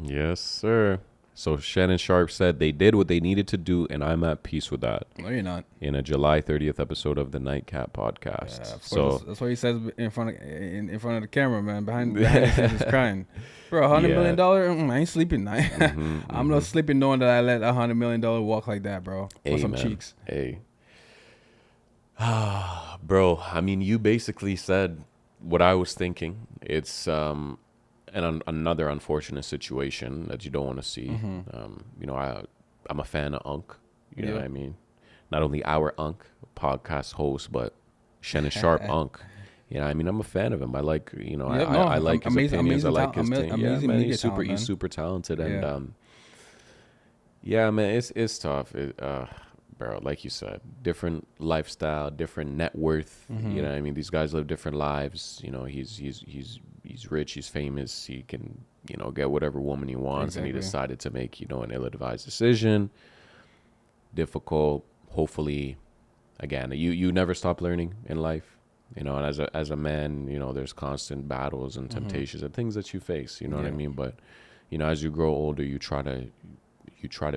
Yes, sir. So Shannon Sharpe said they did what they needed to do, and I'm at peace with that. No, you're not. In a July 30th episode of the Nightcap podcast. Yeah, so that's what he says in front of the camera, man. Behind the scenes, he's crying. Bro, $100 million. I ain't sleeping night. I'm not sleeping knowing that I let $100 million walk like that, bro. For some cheeks. Hey, bro. I mean, you basically said what I was thinking. It's another unfortunate situation that you don't want to see. You know, I'm a fan of Unc. You know what I mean? Not only our Unc, podcast host, but Shannon Sharpe Unc. You know, I mean, I'm a fan of him. I like, you know, I like his opinions. I like his thing. Yeah, man, he's super talented. And yeah, man, it's tough. Bro, like you said, different lifestyle, different net worth. You know what I mean? These guys live different lives. You know, he's rich, he's famous, he can, you know, get whatever woman he wants. And he decided to make, you know, an ill-advised decision. Difficult. Hopefully, again, you never stop learning in life. You know, and as a man, you know, there's constant battles and temptations and things that you face. You know what I mean? But, you know, as you grow older, you try to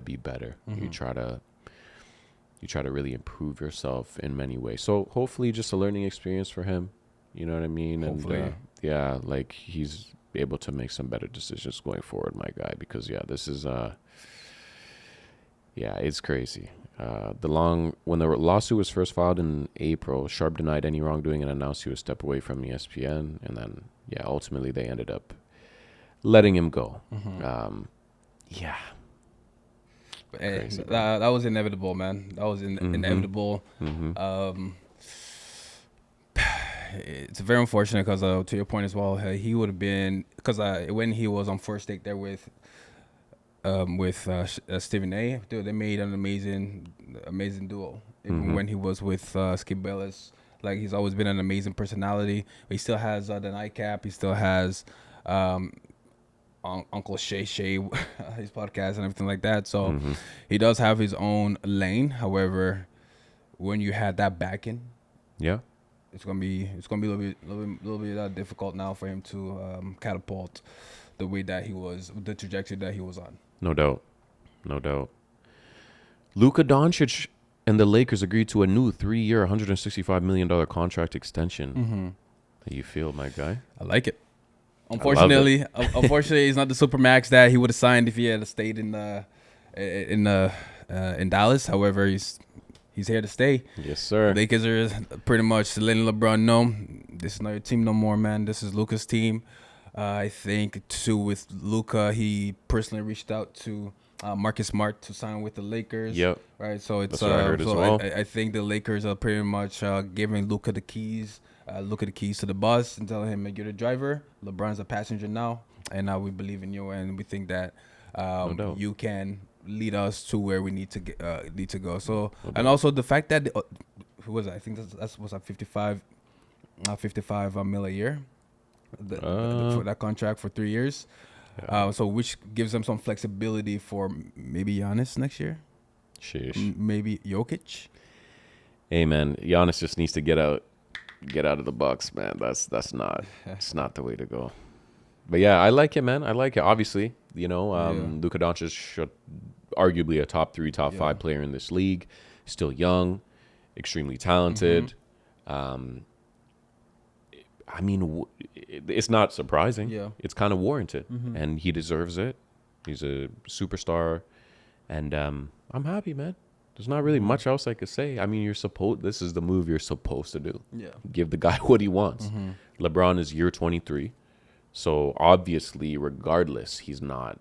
be better. You try to really improve yourself in many ways. So hopefully just a learning experience for him. You know what I mean? Hopefully. And yeah, like he's able to make some better decisions going forward, my guy, because this is it's crazy. When the lawsuit was first filed in April, Sharpe denied any wrongdoing and announced he would step away from ESPN, and then ultimately they ended up letting him go. Crazy, that was inevitable, man. That was inevitable. it's very unfortunate because to your point as well, he would have been because when he was on first take there with Stephen A. Dude, they made an amazing duo. Even when he was with Skip Bayless, like he's always been an amazing personality. He still has the nightcap. He still has Uncle Shay, his podcast and everything like that. So he does have his own lane. However, when you had that backing, Yeah. it's gonna be a little bit difficult now for him to catapult the way that he was, the trajectory that he was on. No doubt. No doubt. Luka Doncic and the Lakers agreed to a new 3-year, $165 million contract extension. How you feel, my guy? I like it. Unfortunately, he's not the supermax that he would have signed if he had stayed in Dallas. However, he's here to stay. Yes, sir. Lakers are pretty much letting LeBron know this is not your team no more, man. This is Luka's team. I think too with Luka, he personally reached out to Marcus Smart to sign with the Lakers. Yep. Right. So it's That's what I heard as well. I think the Lakers are pretty much giving Luka the keys. Look at the keys to the bus and telling him, you're the driver. LeBron's a passenger now, and now we believe in you, and we think that you can lead us to where we need to go. So, and also the fact that who was it? I think that was at 55 mil a year for that contract for 3 years. Yeah. So which gives them some flexibility for maybe Giannis next year. Sheesh. Maybe Jokic. Hey, man, Giannis just needs to get out of the Bucks, man. It's not the way to go. But yeah, I like it, man. I like it. Obviously, Luka Doncic should arguably a top 3, top 5 player in this league. Still young, extremely talented. I mean, it's not surprising. Yeah. It's kind of warranted, and he deserves it. He's a superstar, and I'm happy, man. There's not really much else I could say. I mean, this is the move you're supposed to do. Yeah. Give the guy what he wants. LeBron is year 23. So obviously, regardless, he's not.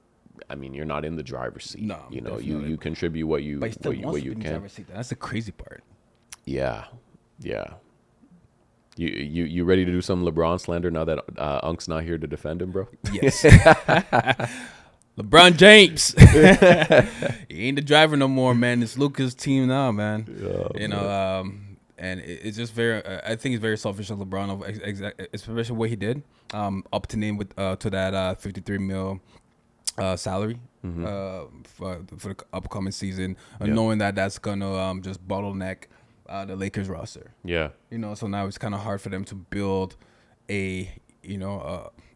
I mean, you're not in the driver's seat. No, you contribute what you but he still wants what to you be in the can. driver's seat. That's the crazy part. Yeah. You ready to do some LeBron slander now that Unk's not here to defend him, bro? Yes. LeBron James. He ain't the driver no more, man. It's Luka's team now, man. And it's just very. I think it's very selfish of LeBron, especially what he did, opting with to that 53 mil salary for the upcoming season, knowing that that's gonna just bottleneck the Lakers roster. Yeah. So now it's kind of hard for them to build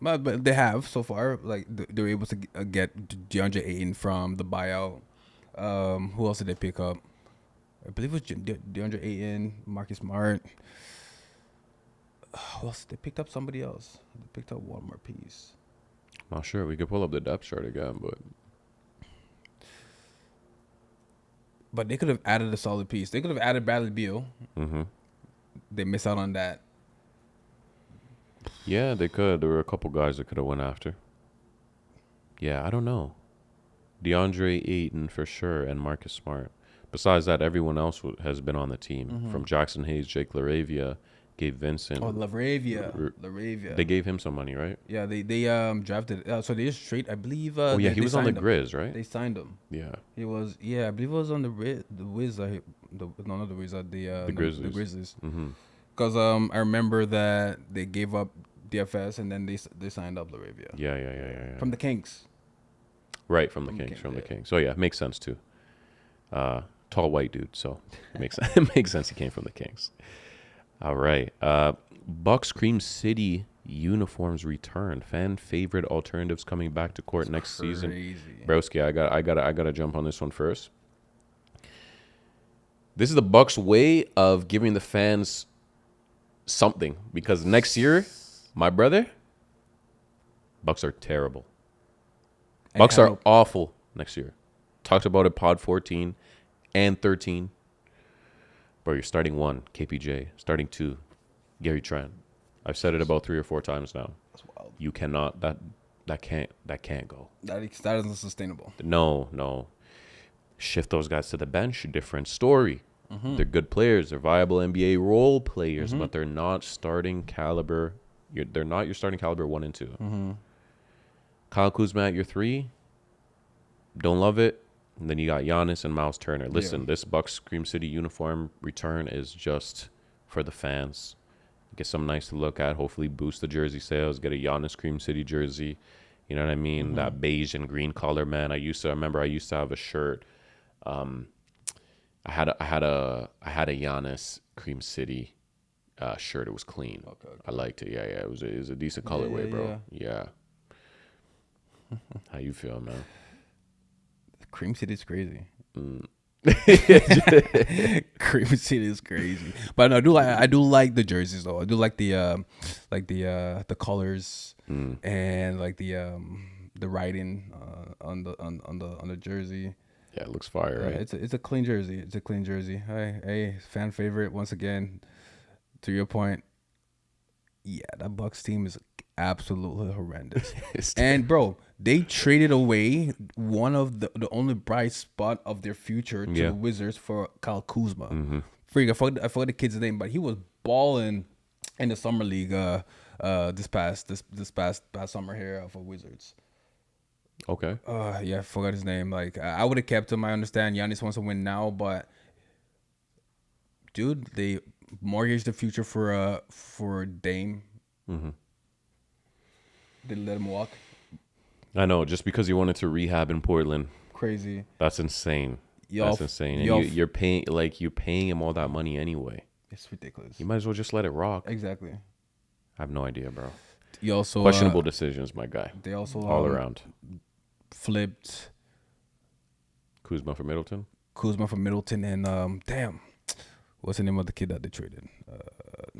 but they have so far. Like they were able to get DeAndre Ayton from the buyout. Who else did they pick up? I believe it was DeAndre Ayton, Marcus Smart. Who else? They picked up somebody else. They picked up one more piece. Not sure. We could pull up the depth chart again, but they could have added a solid piece. They could have added Bradley Beal. They missed out on that. Yeah, they could. There were a couple guys that could have went after. Yeah, I don't know. DeAndre Ayton for sure and Marcus Smart. Besides that, everyone else has been on the team. From Jackson Hayes, Jake LaRavia, Gabe Vincent. Oh, LaRavia. They gave him some money, right? Yeah, they drafted. So they just trade. I believe. He was on the Grizz, right? They signed him. Yeah. He was. Yeah, I believe it was on the Wiz. Not the Wiz. The Grizzlies. The Grizzlies. Because I remember that they gave up DFS and then they signed up LaRavia. Yeah. From the Kings. Right, from the Kings. So yeah, makes sense too. Tall white dude, so it makes sense. It makes sense he came from the Kings. All right. Bucks Cream City uniforms return. Fan favorite alternatives coming back to court next season. Broski, I gotta jump on this one first. This is the Bucks' way of giving the fans something, because next year, my brother, Bucks are terrible. Bucks are awful next year. Talked about it pod 14 and 13. Bro, you're starting 1, KPJ. Starting 2, Gary Trent. I've said it about 3 or 4 times now. That's wild. You cannot. That can't go. That isn't sustainable. No. Shift those guys to the bench. Different story. They're good players. They're viable NBA role players, but they're not starting caliber. They're not your starting caliber 1 and 2. Kyle Kuzma at your 3. Don't love it. And then you got Giannis and Miles Turner. Listen, this Bucks Scream City uniform return is just for the fans. Get something nice to look at. Hopefully boost the jersey sales. Get a Giannis Scream City jersey. You know what I mean? That beige and green color, man. I remember I used to have a shirt. I had a Giannis Cream City shirt. It was clean. Okay. I liked it. Yeah. It was a decent colorway, bro. Yeah. How you feel, man? Cream City is crazy. Cream City is crazy, but no, I do like the jerseys though. I do like the colors and like the writing on the jersey. Yeah, it looks fire, right? It's a clean jersey. It's a clean jersey. Hey, fan favorite once again. To your point, yeah, that Bucks team is absolutely horrendous. And bro, they traded away one of the only bright spot of their future to the Wizards for Kyle Kuzma. Freak, I forgot the kid's name, but he was balling in the summer league this past summer here for Wizards. Okay. Yeah, I forgot his name. Like I would have kept him. I understand Giannis wants to win now, but dude, they mortgaged the future for Dame. They let him walk. I know, just because he wanted to rehab in Portland. Crazy. That's insane. That's insane. And you're paying him all that money anyway. It's ridiculous. You might as well just let it rock. Exactly. I have no idea, bro. You also questionable decisions, my guy. They also all around flipped Kuzma for Middleton. And damn, what's the name of the kid that they traded?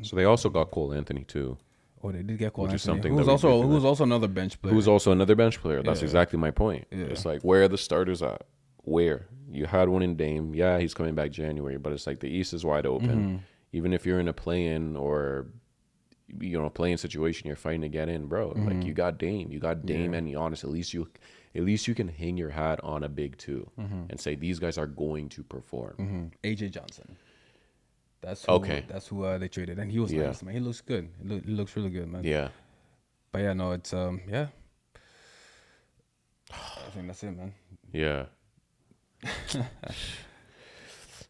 So they also got Cole Anthony too. Oh, they did get Cole Anthony. Something who's also another bench player. Who's also another bench player. That's exactly my point. Yeah. It's like, where are the starters at? Where? You had one in Dame. Yeah, he's coming back January, but it's like the East is wide open. Even if you're in a play-in or play-in situation, you're fighting to get in, bro. Like you got Dame. And Giannis. At least you can hang your hat on a big two and say these guys are going to perform. AJ Johnson. That's who they traded, and he was nice, man. He looks good. He looks really good, man. Yeah. But yeah, no, it's I think that's it, man. Yeah.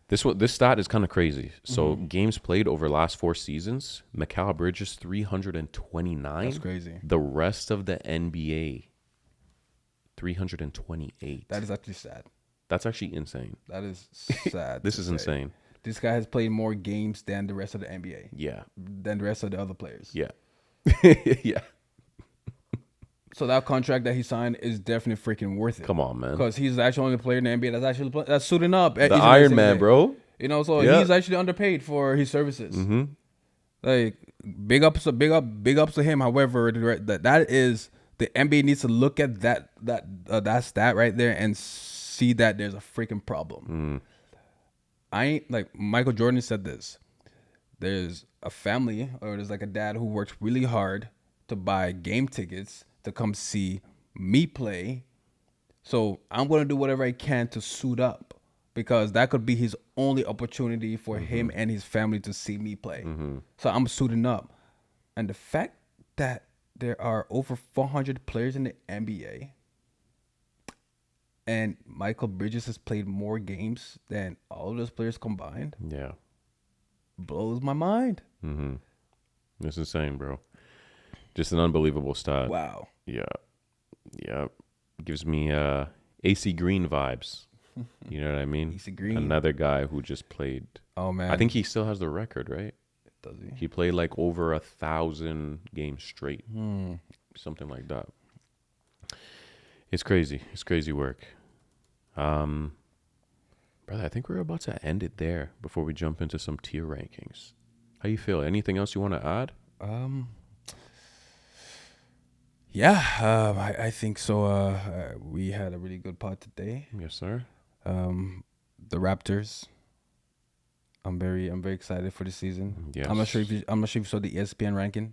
This stat is kind of crazy. So games played over the last 4 seasons, Mikal Bridges 329. That's crazy. The rest of the NBA 328. That is actually sad. That's actually insane. That is sad. This is insane. This guy has played more games than the rest of the NBA. Yeah. Than the rest of the other players. Yeah. Yeah. So that contract that he signed is definitely freaking worth it. Come on, man. Because he's actually only player in the NBA that's suiting up. The Iron Man, bro. So he's actually underpaid for his services. Like big ups to him. However, that is the NBA needs to look at that stat right there and see that there's a freaking problem. I ain't like Michael Jordan said this. There's a family or there's like a dad who works really hard to buy game tickets to come see me play. So I'm going to do whatever I can to suit up because that could be his only opportunity for him and his family to see me play. So I'm suiting up. And the fact that there are over 400 players in the NBA and Michael Bridges has played more games than all of those players combined. Yeah. Blows my mind. It's insane, bro. Just an unbelievable stat. Wow. Yeah. Yeah. Gives me AC Green vibes. You know what I mean? AC Green. Another guy who just played. Oh, man. I think he still has the record, right? Does he? He played like over 1,000 games straight. Something like that. It's crazy. It's crazy work. Brother, I think we're about to end it there before we jump into some tier rankings. How you feel? Anything else you want to add? Yeah, I think so. We had a really good pod today. Yes, sir. The Raptors. I'm very excited for the season. Yes. I'm not sure if you saw the ESPN ranking.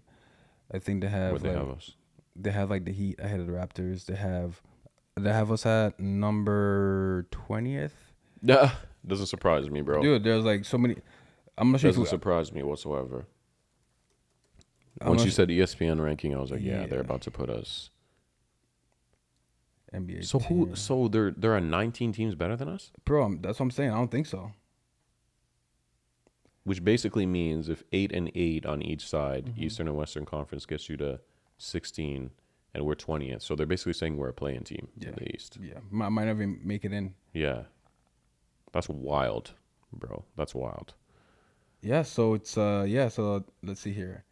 I think they have. Where they have us? They have like the Heat ahead of the Raptors. They have us at number 20th. Yeah, Doesn't surprise me, bro. Dude, there's like so many. I'm not sure. Doesn't surprise me whatsoever. Once you said ESPN ranking, I was like, yeah, they're about to put us. NBA. So 10. So there are 19 teams better than us, bro. That's what I'm saying. I don't think so. Which basically means if 8 and 8 on each side, Eastern and Western Conference gets you to 16, and we're 20th. So they're basically saying we're a play-in team in the East. Yeah, might not even make it in. Yeah, that's wild, bro. That's wild. Yeah. So it's So let's see here.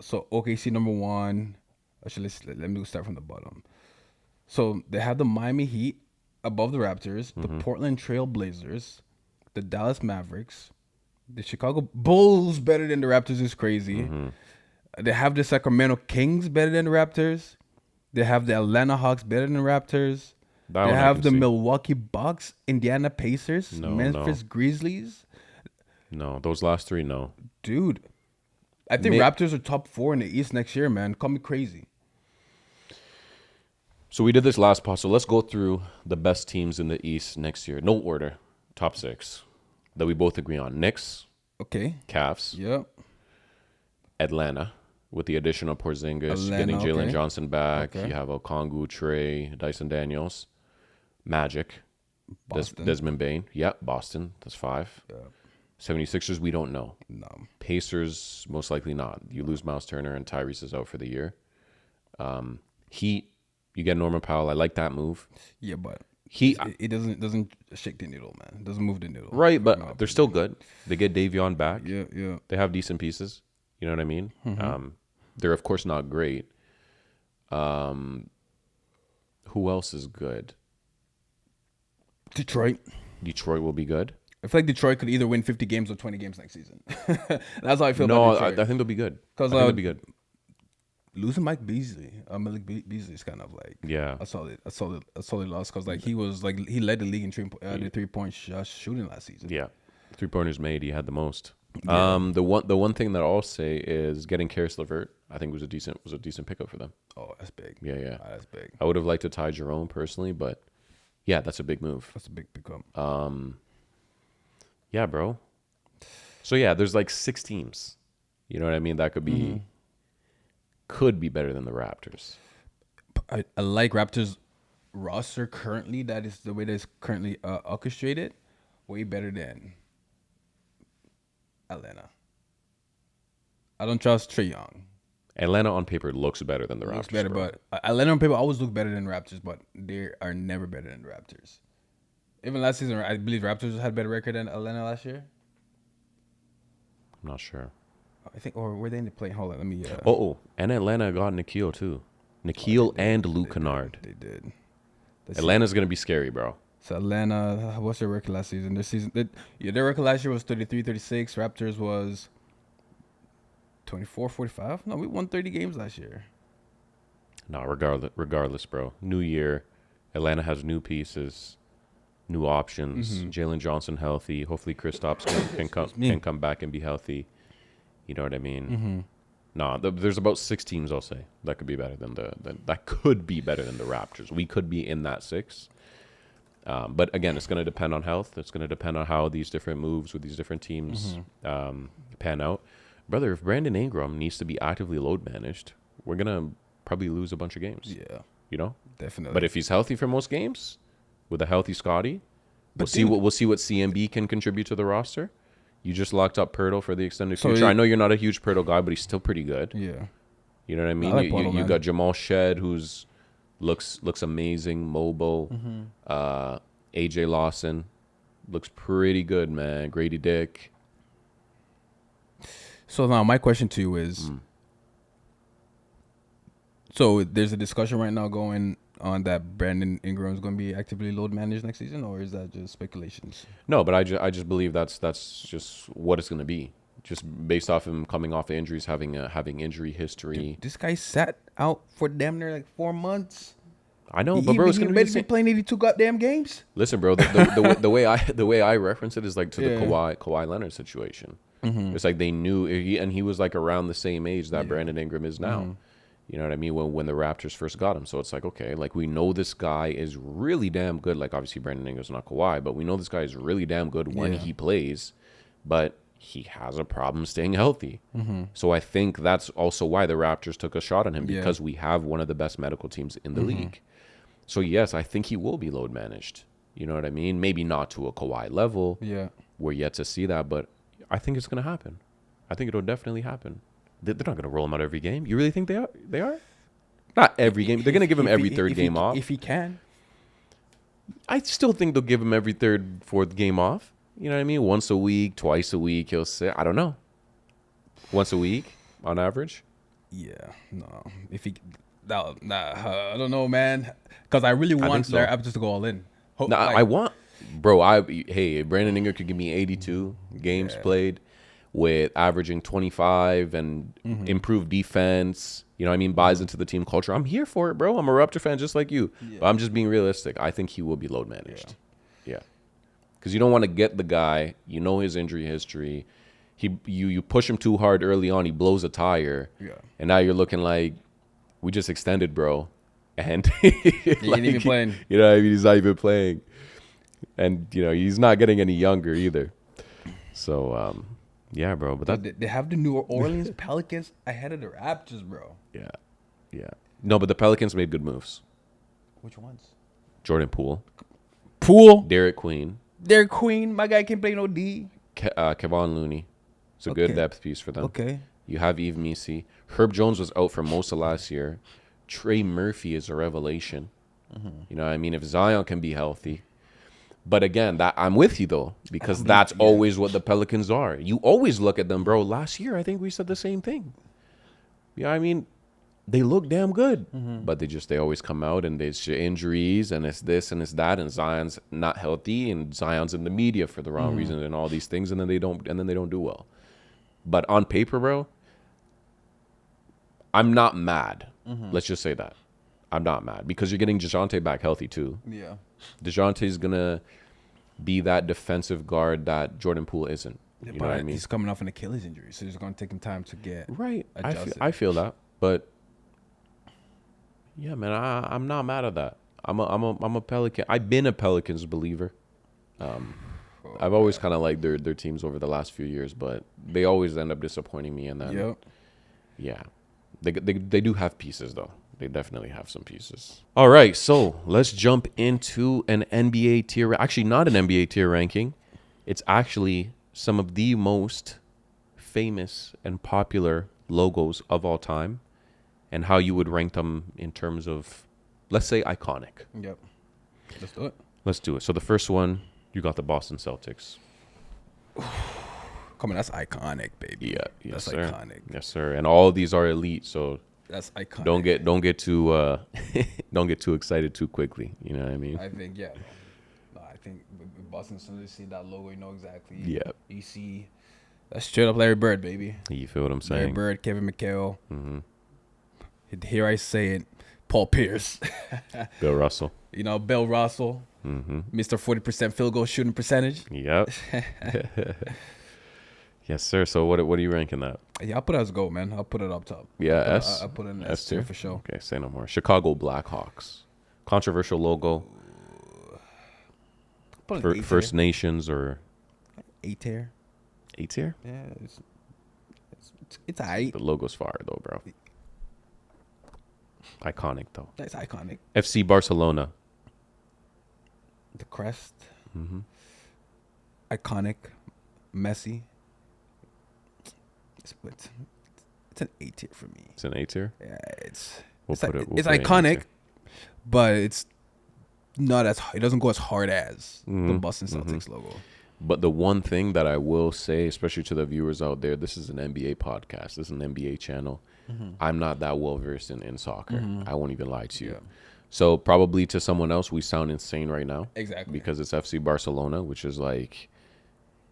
So OKC number 1. Actually, let me start from the bottom. So they have the Miami Heat above the Raptors, the Portland Trail Blazers, the Dallas Mavericks, the Chicago Bulls better than the Raptors is crazy. They have the Sacramento Kings better than the Raptors. They have the Atlanta Hawks better than the Raptors. They have the Milwaukee Bucks, Indiana Pacers, Memphis Grizzlies. No, those last 3, no. Dude, I think Raptors are top 4 in the East next year, man. Call me crazy. So we did this last pod. So let's go through the best teams in the East next year. No order. Top 6 that we both agree on. Knicks. Okay. Cavs. Yep. Atlanta with the addition of Porzingis, getting Jalen Johnson back. You have Okongwu, Trey, Dyson Daniels. Magic. Desmond Bain. Yep. Boston. That's 5. Yep. 76ers, we don't know. No. Pacers, most likely not. You lose Miles Turner and Tyrese is out for the year. Heat, you get Norman Powell. I like that move. Yeah, but it doesn't shake the needle, man. It doesn't move the needle. Right, but they're still good. They get Davion back. Yeah. They have decent pieces. You know what I mean? They're, of course, not great. Who else is good? Detroit will be good. I feel like Detroit could either win 50 games or 20 games next season. That's how I feel about Detroit. I think they'll be good. I think they'll be good. Losing Mike Beasley, Malik Beasley is kind of like a solid loss because like he led the league in the 3-point shooting last season. Yeah, 3-pointers made. He had the most. Yeah. The one thing that I'll say is getting Karis LeVert. I think was a decent pickup for them. Oh, that's big. Yeah. Oh, that's big. I would have liked to tie Jerome personally, but yeah, that's a big move. That's a big pickup. Yeah, bro. So yeah, there's like 6 teams. You know what I mean? That could be better than the Raptors. I like Raptors roster currently. That is the way that it's currently orchestrated. Way better than Atlanta. I don't trust Trae Young. Atlanta on paper looks better than the Raptors. Better, bro. But Atlanta on paper always look better than Raptors, but they are never better than the Raptors. Even last season, I believe Raptors had a better record than Atlanta last year. I'm not sure. I think, or were they in the play? Hold on, let me. And Atlanta got Nikhil too. Nikhil and Luke Kennard. They did. Atlanta's gonna be scary, bro. So Atlanta, what's their record last season? Their record last year was 33-36. Raptors was 24-45. No, we won 30 games last year. No, regardless, bro. New year, Atlanta has new pieces, new options. Jalen Johnson healthy. Hopefully, Kristaps can come back and be healthy. You know what I mean? No, there's about 6 teams I'll say that could be better than the Raptors. We could be in that 6. But again, it's going to depend on health. It's going to depend on how these different moves with these different teams pan out. Brother, if Brandon Ingram needs to be actively load managed, we're going to probably lose a bunch of games. Yeah. You know? Definitely. But if he's healthy for most games, with a healthy Scotty, we'll see what CMB can contribute to the roster. You just locked up Pirtle for the extended future. I know you're not a huge Pirtle guy, but he's still pretty good. Yeah. You know what I mean? You got Jamal Shed, who's looks amazing, mobile. AJ Lawson looks pretty good, man. Grady Dick. So now my question to you is, so there's a discussion right now going on that Brandon Ingram is going to be actively load managed next season, or is that just speculations? No, but I just believe that's just what it's going to be. Just based off him coming off of injuries, having injury history. Dude, this guy sat out for damn near like 4 months. I know, but bro, it's going to be playing 82 goddamn games. Listen, bro, the way I reference it is like to the Kawhi Leonard situation. It's like they knew, and he was like around the same age that Brandon Ingram is now. You know what I mean? When the Raptors first got him. So it's like, okay, like we know this guy is really damn good. Like obviously Brandon Ingram's not Kawhi, but we know this guy is really damn good when he plays. But he has a problem staying healthy. So I think that's also why the Raptors took a shot on him, because we have one of the best medical teams in the league. So yes, I think he will be load managed. You know what I mean? Maybe not to a Kawhi level. Yeah. We're yet to see that, but I think it's going to happen. I think it'll definitely happen. They're not going to roll him out every game. You really think they are? They are? Not every game. They're going to give him every third game off. If he can. I still think they'll give him every third, fourth game off. You know what I mean? Once a week, twice a week, he'll sit. I don't know. Once a week on average? Yeah. No. If he... I don't know, man. Because I really want their Raptors to go all in. I want... Bro, hey, Brandon Ingram could give me 82 games played with averaging 25 and improved defense. You know what I mean? Buys into the team culture. I'm here for it, bro. I'm a Raptor fan just like you. Yeah. But I'm just being realistic. I think he will be load managed. Yeah. Because you don't want to get the guy. You know his injury history. You push him too hard early on. He blows a tire. Yeah. And now you're looking like, we just extended, bro. And he ain't even playing. You know what I mean? He's not even playing. And, you know, he's not getting any younger either. So, yeah, bro. But they have the New Orleans Pelicans ahead of the Raptors, bro. Yeah. Yeah. No, but the Pelicans made good moves. Which ones? Jordan Poole. Derek Queen. My guy can't play no D. Kevon Looney. It's a good depth piece for them. Okay. You have Yves Missi. Herb Jones was out for most of last year. Trey Murphy is a revelation. You know what I mean? If Zion can be healthy. But again, that I'm with you, though, because that's always what the Pelicans are. You always look at them, bro. Last year, I think we said the same thing. Yeah, I mean, they look damn good, but they always come out and there's injuries and it's this and it's that, and Zion's not healthy and Zion's in the media for the wrong reason and all these things, and then they don't do well. But on paper, bro, I'm not mad. Let's just say that. I'm not mad because you're getting DeJounte back healthy too. Yeah. DeJounte's going to be that defensive guard that Jordan Poole isn't. You know what I mean? He's coming off an Achilles injury, so it's going to take him time to get adjusted. I feel that. But, yeah, man, I'm not mad at that. I'm a Pelican. I've been a Pelicans believer. I've always kind of liked their teams over the last few years, but they always end up disappointing me in that. Yep. Yeah. They do have pieces, though. They definitely have some pieces. All right, so let's jump into an NBA tier. Actually, not an NBA tier ranking. It's actually some of the most famous and popular logos of all time and how you would rank them in terms of, let's say, iconic. Yep. Let's do it. Let's do it. So the first one, you got the Boston Celtics. Come on, that's iconic, baby. Yeah, yes, that's sir. Iconic. Yes, sir. And all of these are elite, so that's iconic. Don't get too don't get too excited too quickly. You know what I mean? I think I think with Boston, as soon as you see that logo, you know exactly. Yeah. You see, that's straight up Larry Bird, baby. You feel what I'm saying? Larry Bird, Kevin McHale. Here I say it, Paul Pierce. Bill Russell. You know, Bill Russell. Mr. 40% field goal shooting percentage. Yep. Yes, sir. So what are you ranking that? Yeah, I'll put it as GOAT, man. I'll put it up top. Yeah, S? I'll put it in S tier for sure. Okay, say no more. Chicago Blackhawks. Controversial logo. First Nations or... A tier. A tier? Yeah, it's aight. The logo's fire, though, bro. Iconic, though. That's iconic. FC Barcelona. The crest. Iconic. Messy. It's an A tier for me. It's an A tier? Yeah, it's iconic, but it's not as it doesn't go as hard as the Boston Celtics logo. But the one thing that I will say, especially to the viewers out there, this is an NBA podcast. This is an NBA channel. I'm not that well versed in soccer. I won't even lie to you. Yeah. So probably to someone else, we sound insane right now. Exactly. Because it's FC Barcelona, which is like,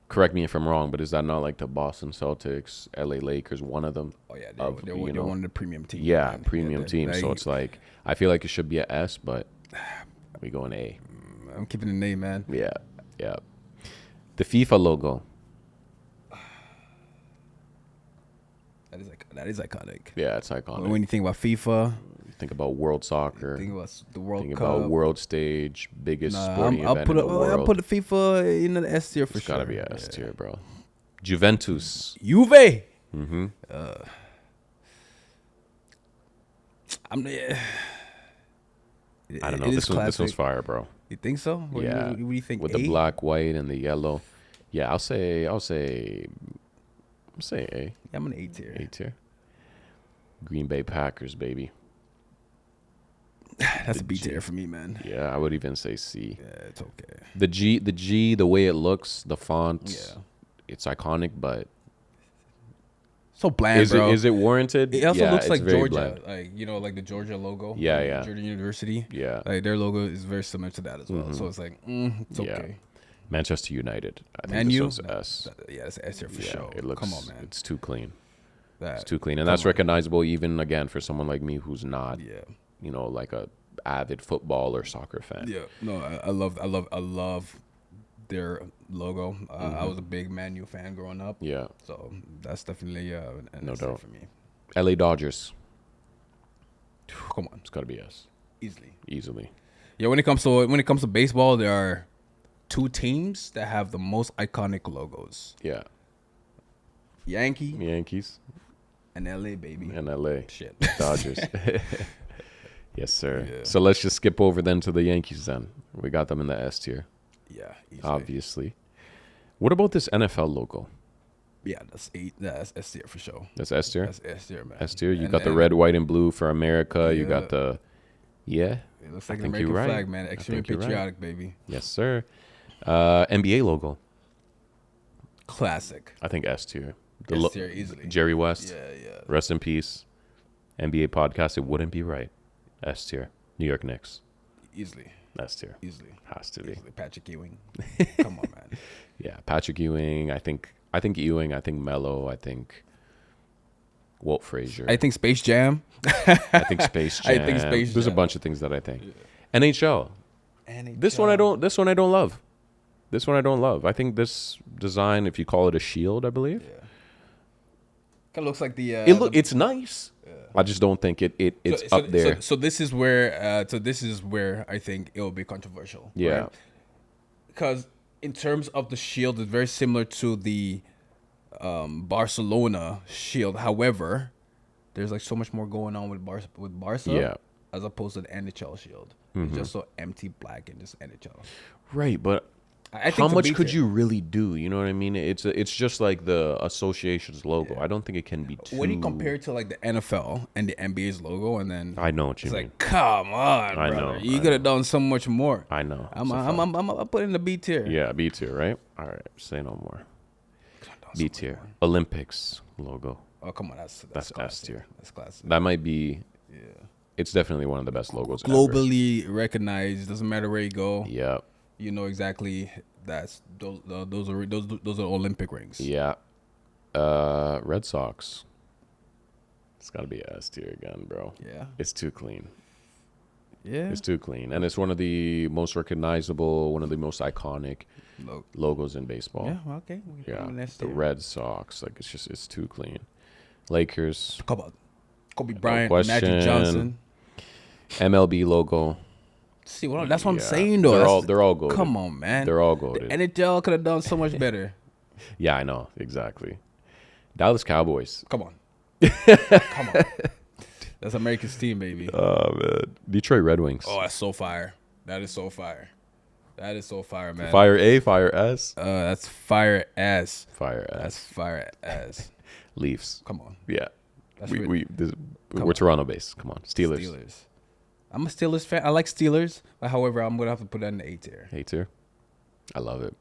correct me if I'm wrong, but is that not like the Boston Celtics, LA Lakers, one of them? Oh, yeah. They're one of the premium teams. Yeah, man. Premium teams. So it's like, I feel like it should be an S, but we go an A. I'm keeping an A, man. Yeah, yeah. The FIFA logo. That is iconic. Yeah, it's iconic. When you think about FIFA, You think about world soccer. think about the World Think Cup. about world stage, biggest sporting I'll event put in the world. I'll put the FIFA in the S tier for It's sure. gotta be a S tier, bro. Juventus. Juve. Mm-hmm. I'm. I don't know. This one's fire, bro. You think so? What Yeah. do you think? With A? the black, white, and the yellow. Yeah, I'll say A. Yeah, I'm an A tier. A tier. Green Bay Packers, baby. That's The a B G. tier for me, man. Yeah, I would even say C. Yeah, it's okay. The G, the way it looks, the font, Yeah. it's iconic, but So bland, is bro. it warranted? It also Yeah, looks it's like very Georgia, bland. like the Georgia logo. Yeah, like yeah. Georgia University. Yeah. Like their logo is very similar to that as well. So it's like, it's Yeah. okay. Manchester United. I think Man this U? one's S. Yeah, that's an S tier for Yeah, sure. it looks. Come on, man. It's too clean. It's That, too clean, and come that's on. recognizable even again for someone like me who's not, Yeah. like a avid football or soccer fan. Yeah. No, I love their logo. I was a big Man U fan growing up. Yeah. So that's definitely an No S tier doubt. for me. LA Dodgers. Come on, It's got to be S. Easily. Yeah, when it comes to baseball, there are two teams that have the most iconic logos: Yeah. Yankees and LA, baby. and LA. Shit. Dodgers. Yes, sir. Yeah. So let's just skip over then to the Yankees then. We got them in the S tier, Yeah, easily. obviously. What about this NFL logo? Yeah, that's S tier for sure. That's S tier? That's S tier, man. S tier. You And got the then red, white, and blue for America. You Yeah. got the, yeah. It looks like I an think you're American right. flag, man. I Extremely think you're right. patriotic, baby. Yes, sir. NBA logo. Classic. I think S tier. The S tier easily. Jerry West. Yeah. Rest in peace. NBA podcast. It wouldn't be right. S tier. New York Knicks. Easily. S tier. Easily. Has to be. Easily. Patrick Ewing. Come on, man. Yeah. Patrick Ewing. I think Ewing. I think Melo. I think Walt Frazier. I think Space Jam. I think Space Jam. I think Space There's a Jam. bunch of things that I think. NHL. NHL. This one I don't love. This one I don't love. I think this design, if you call it a shield, I believe. Yeah. Kind of looks like the. It's nice. I just don't think it's up there. So this is where I think it will be controversial. Yeah. Because in terms of the shield, it's very similar to the Barcelona shield. However, there's like so much more going on with Barca. Yeah. As opposed to the NHL shield. It's just so empty black and just NHL. Right, but I think how it's a much B could tier. you really do? You know what I mean? It's just like the association's logo. I don't think it can be too. When you compare it to like the NFL and the NBA's logo, and then I know what you it's mean. like, come on, I brother. know, You I could have done so much more. I know. I'm put in the B tier. Yeah, B tier, right? All right, say no more. B tier. Olympics logo. Oh, come on, that's S classic. tier. That's classic. That might be. Yeah. It's definitely one of the best logos ever. Globally recognized. Doesn't matter where you go. Yeah. You know exactly those are Olympic rings. Yeah. Red Sox. It's got to be S tier again, bro. Yeah. It's too clean. Yeah. It's too clean. And it's one of the most recognizable, one of the most iconic logos in baseball. Yeah. Well, okay. We can Yeah. put it in S The tier. Red Sox. Like, it's too clean. Lakers. Come on. Kobe Bryant, question. Magic Johnson. MLB logo. See, well, that's what I'm Yeah. saying, though. They're all goated. Come on, man. They're all The goated. NHL could have done so much better. Yeah, I know. Exactly. Dallas Cowboys. Come on. Come on. That's America's team, baby. Oh, man. Detroit Red Wings. Oh, that's so fire. That is so fire. That is so fire, man. Fire A, Fire S. That's fire ass. Fire That's S. fire ass. Leafs. Come on. Yeah. That's We're Toronto based. Come on. Steelers. I'm a Steelers fan. I like Steelers. But however, I'm going to have to put that in the A tier. A tier. I love it.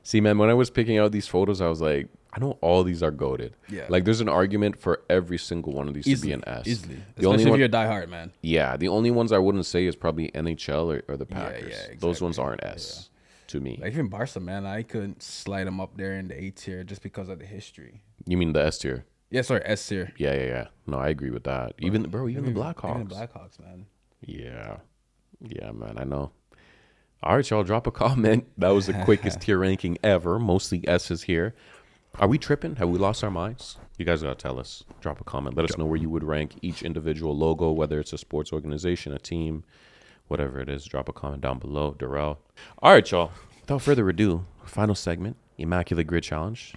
See, man, when I was picking out these photos, I was like, I know all these are goated. Yeah. Like, there's an argument for every single one of these to be an S. Easily. The only Especially one, if you're a diehard, man. yeah, the only ones I wouldn't say is probably NHL or the Yeah, Packers. yeah, Those exactly. ones aren't S to me. Like even Barca, man, I couldn't slide them up there in the A tier just because of the history. You mean the S tier? Yeah, sorry, S tier. Yeah. No, I agree with that. Even the Blackhawks. Even the Blackhawks, man. Yeah, man, I know. All right, y'all, drop a comment. That was the quickest tier ranking ever. Mostly S's here. Are we tripping? Have we lost our minds? You guys gotta tell us. Drop a comment. Let us know where you would rank each individual logo, whether it's a sports organization, a team, whatever it is. Drop a comment down below. Durrel. All right, y'all. Without further ado, final segment, Immaculate Grid Challenge.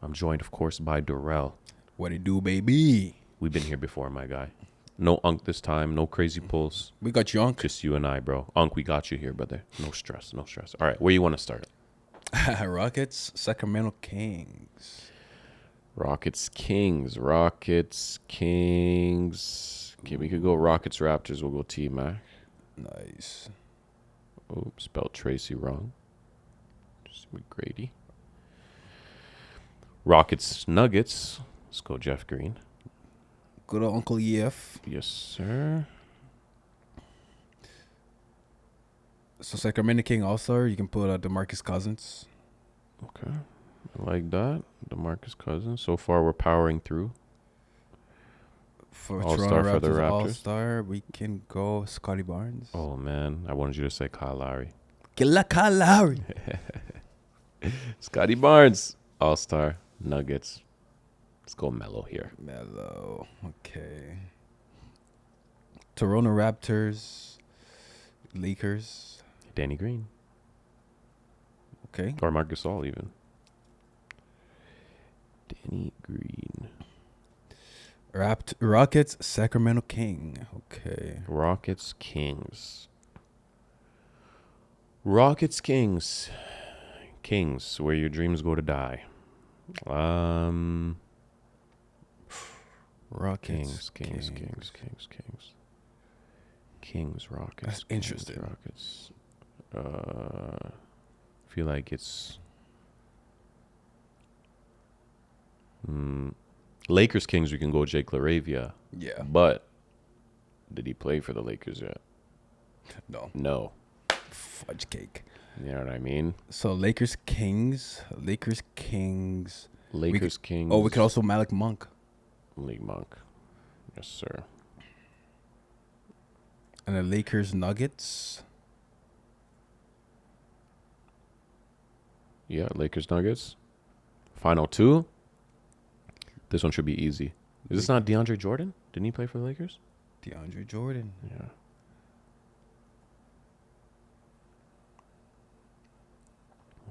I'm joined, of course, by Durrel. What it do, baby? We've been here before, my guy. No Unk this time. No crazy pulls. We got you, Unc. Just you and I, bro. Unk, we got you here, brother. No stress. No stress. All right, where you want to start? Rockets, Sacramento Kings. Rockets, Kings. Rockets, Kings. Okay, we could go Rockets, Raptors. We'll go T-Mac. Nice. Oops, spelled Tracy wrong. Just McGrady. Rockets, Nuggets. Let's go Jeff Green. Good old Uncle EF. Yes, sir. So Sacramento King All-Star, you can put DeMarcus Cousins. Okay. I like that. DeMarcus Cousins. So far, we're powering through. For All-Star Toronto for the Raptors Raptors. All-Star, we can go Scotty Barnes. Oh, man. I wanted you to say Kyle Lowry. Kyle Lowry. Scotty Barnes. All-Star. Nuggets. Let's go Melo here. Melo. Okay. Toronto Raptors. Lakers. Danny Green. Okay. Or Marc Gasol, even. Danny Green. Rockets, Sacramento King. Okay. Rockets, Kings. Rockets, Kings. Kings, where your dreams go to die. Rockets. Kings, Rockets. That's interesting. Rockets. Feel like it's Lakers, Kings. We can go Jake LaRavia. Yeah. But did he play for the Lakers yet? No. Fudge cake. You know what I mean? So Lakers, Kings. Lakers, Kings. Oh, we could also Malik Monk. Malik Monk. Yes, sir. And the Lakers, Nuggets. Yeah, Lakers, Nuggets. Final two. This one should be easy. Is this not DeAndre Jordan? Didn't he play for the Lakers? DeAndre Jordan. Yeah.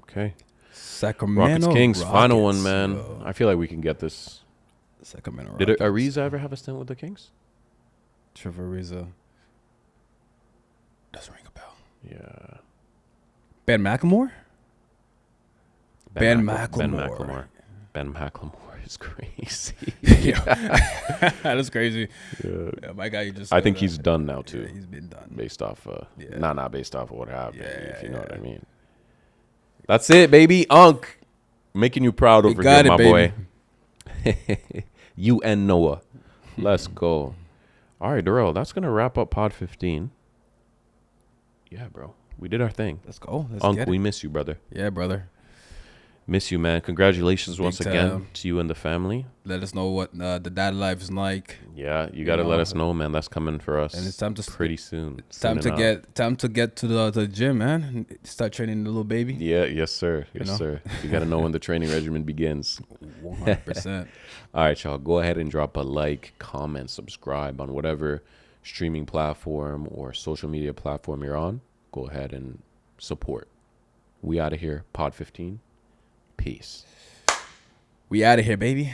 Okay. Sacramento Rockets, Kings. Rockets. Final one, man. Yo. I feel like we can get this. Sacramento Did Rockets. Ariza ever have a stint with the Kings? Trevor Ariza. Doesn't ring a bell. Yeah. Ben McLemore? Ben McLemore is crazy. That's crazy. Yeah. Yeah, my guy, you just. I think he's done now too. Yeah, he's been done. Based off, Yeah. not based off of what happened. Yeah, if you know what I yeah. mean. That's it, baby. Unk, making you proud over here, my boy. You and Noah. Let's go. All right, Durrel, that's gonna wrap up Pod 15. Yeah, bro, we did our thing. Let's go. Let's Unk, get we it. miss you, brother. Yeah, brother. Miss you, man. Congratulations Big once again time. to you and the family. Let us know what the dad life is like. Yeah, you got to let us know, man. That's coming for us. And it's time to pretty soon. It's time Soon to enough. get to the gym, man. Start training the little baby. Yeah, yes, sir. Yes, know? sir. You got to know when the training regimen begins. 100%. All right, y'all. Go ahead and drop a like, comment, subscribe on whatever streaming platform or social media platform you're on. Go ahead and support. We out of here. Pod 15. Peace. We out of here, baby.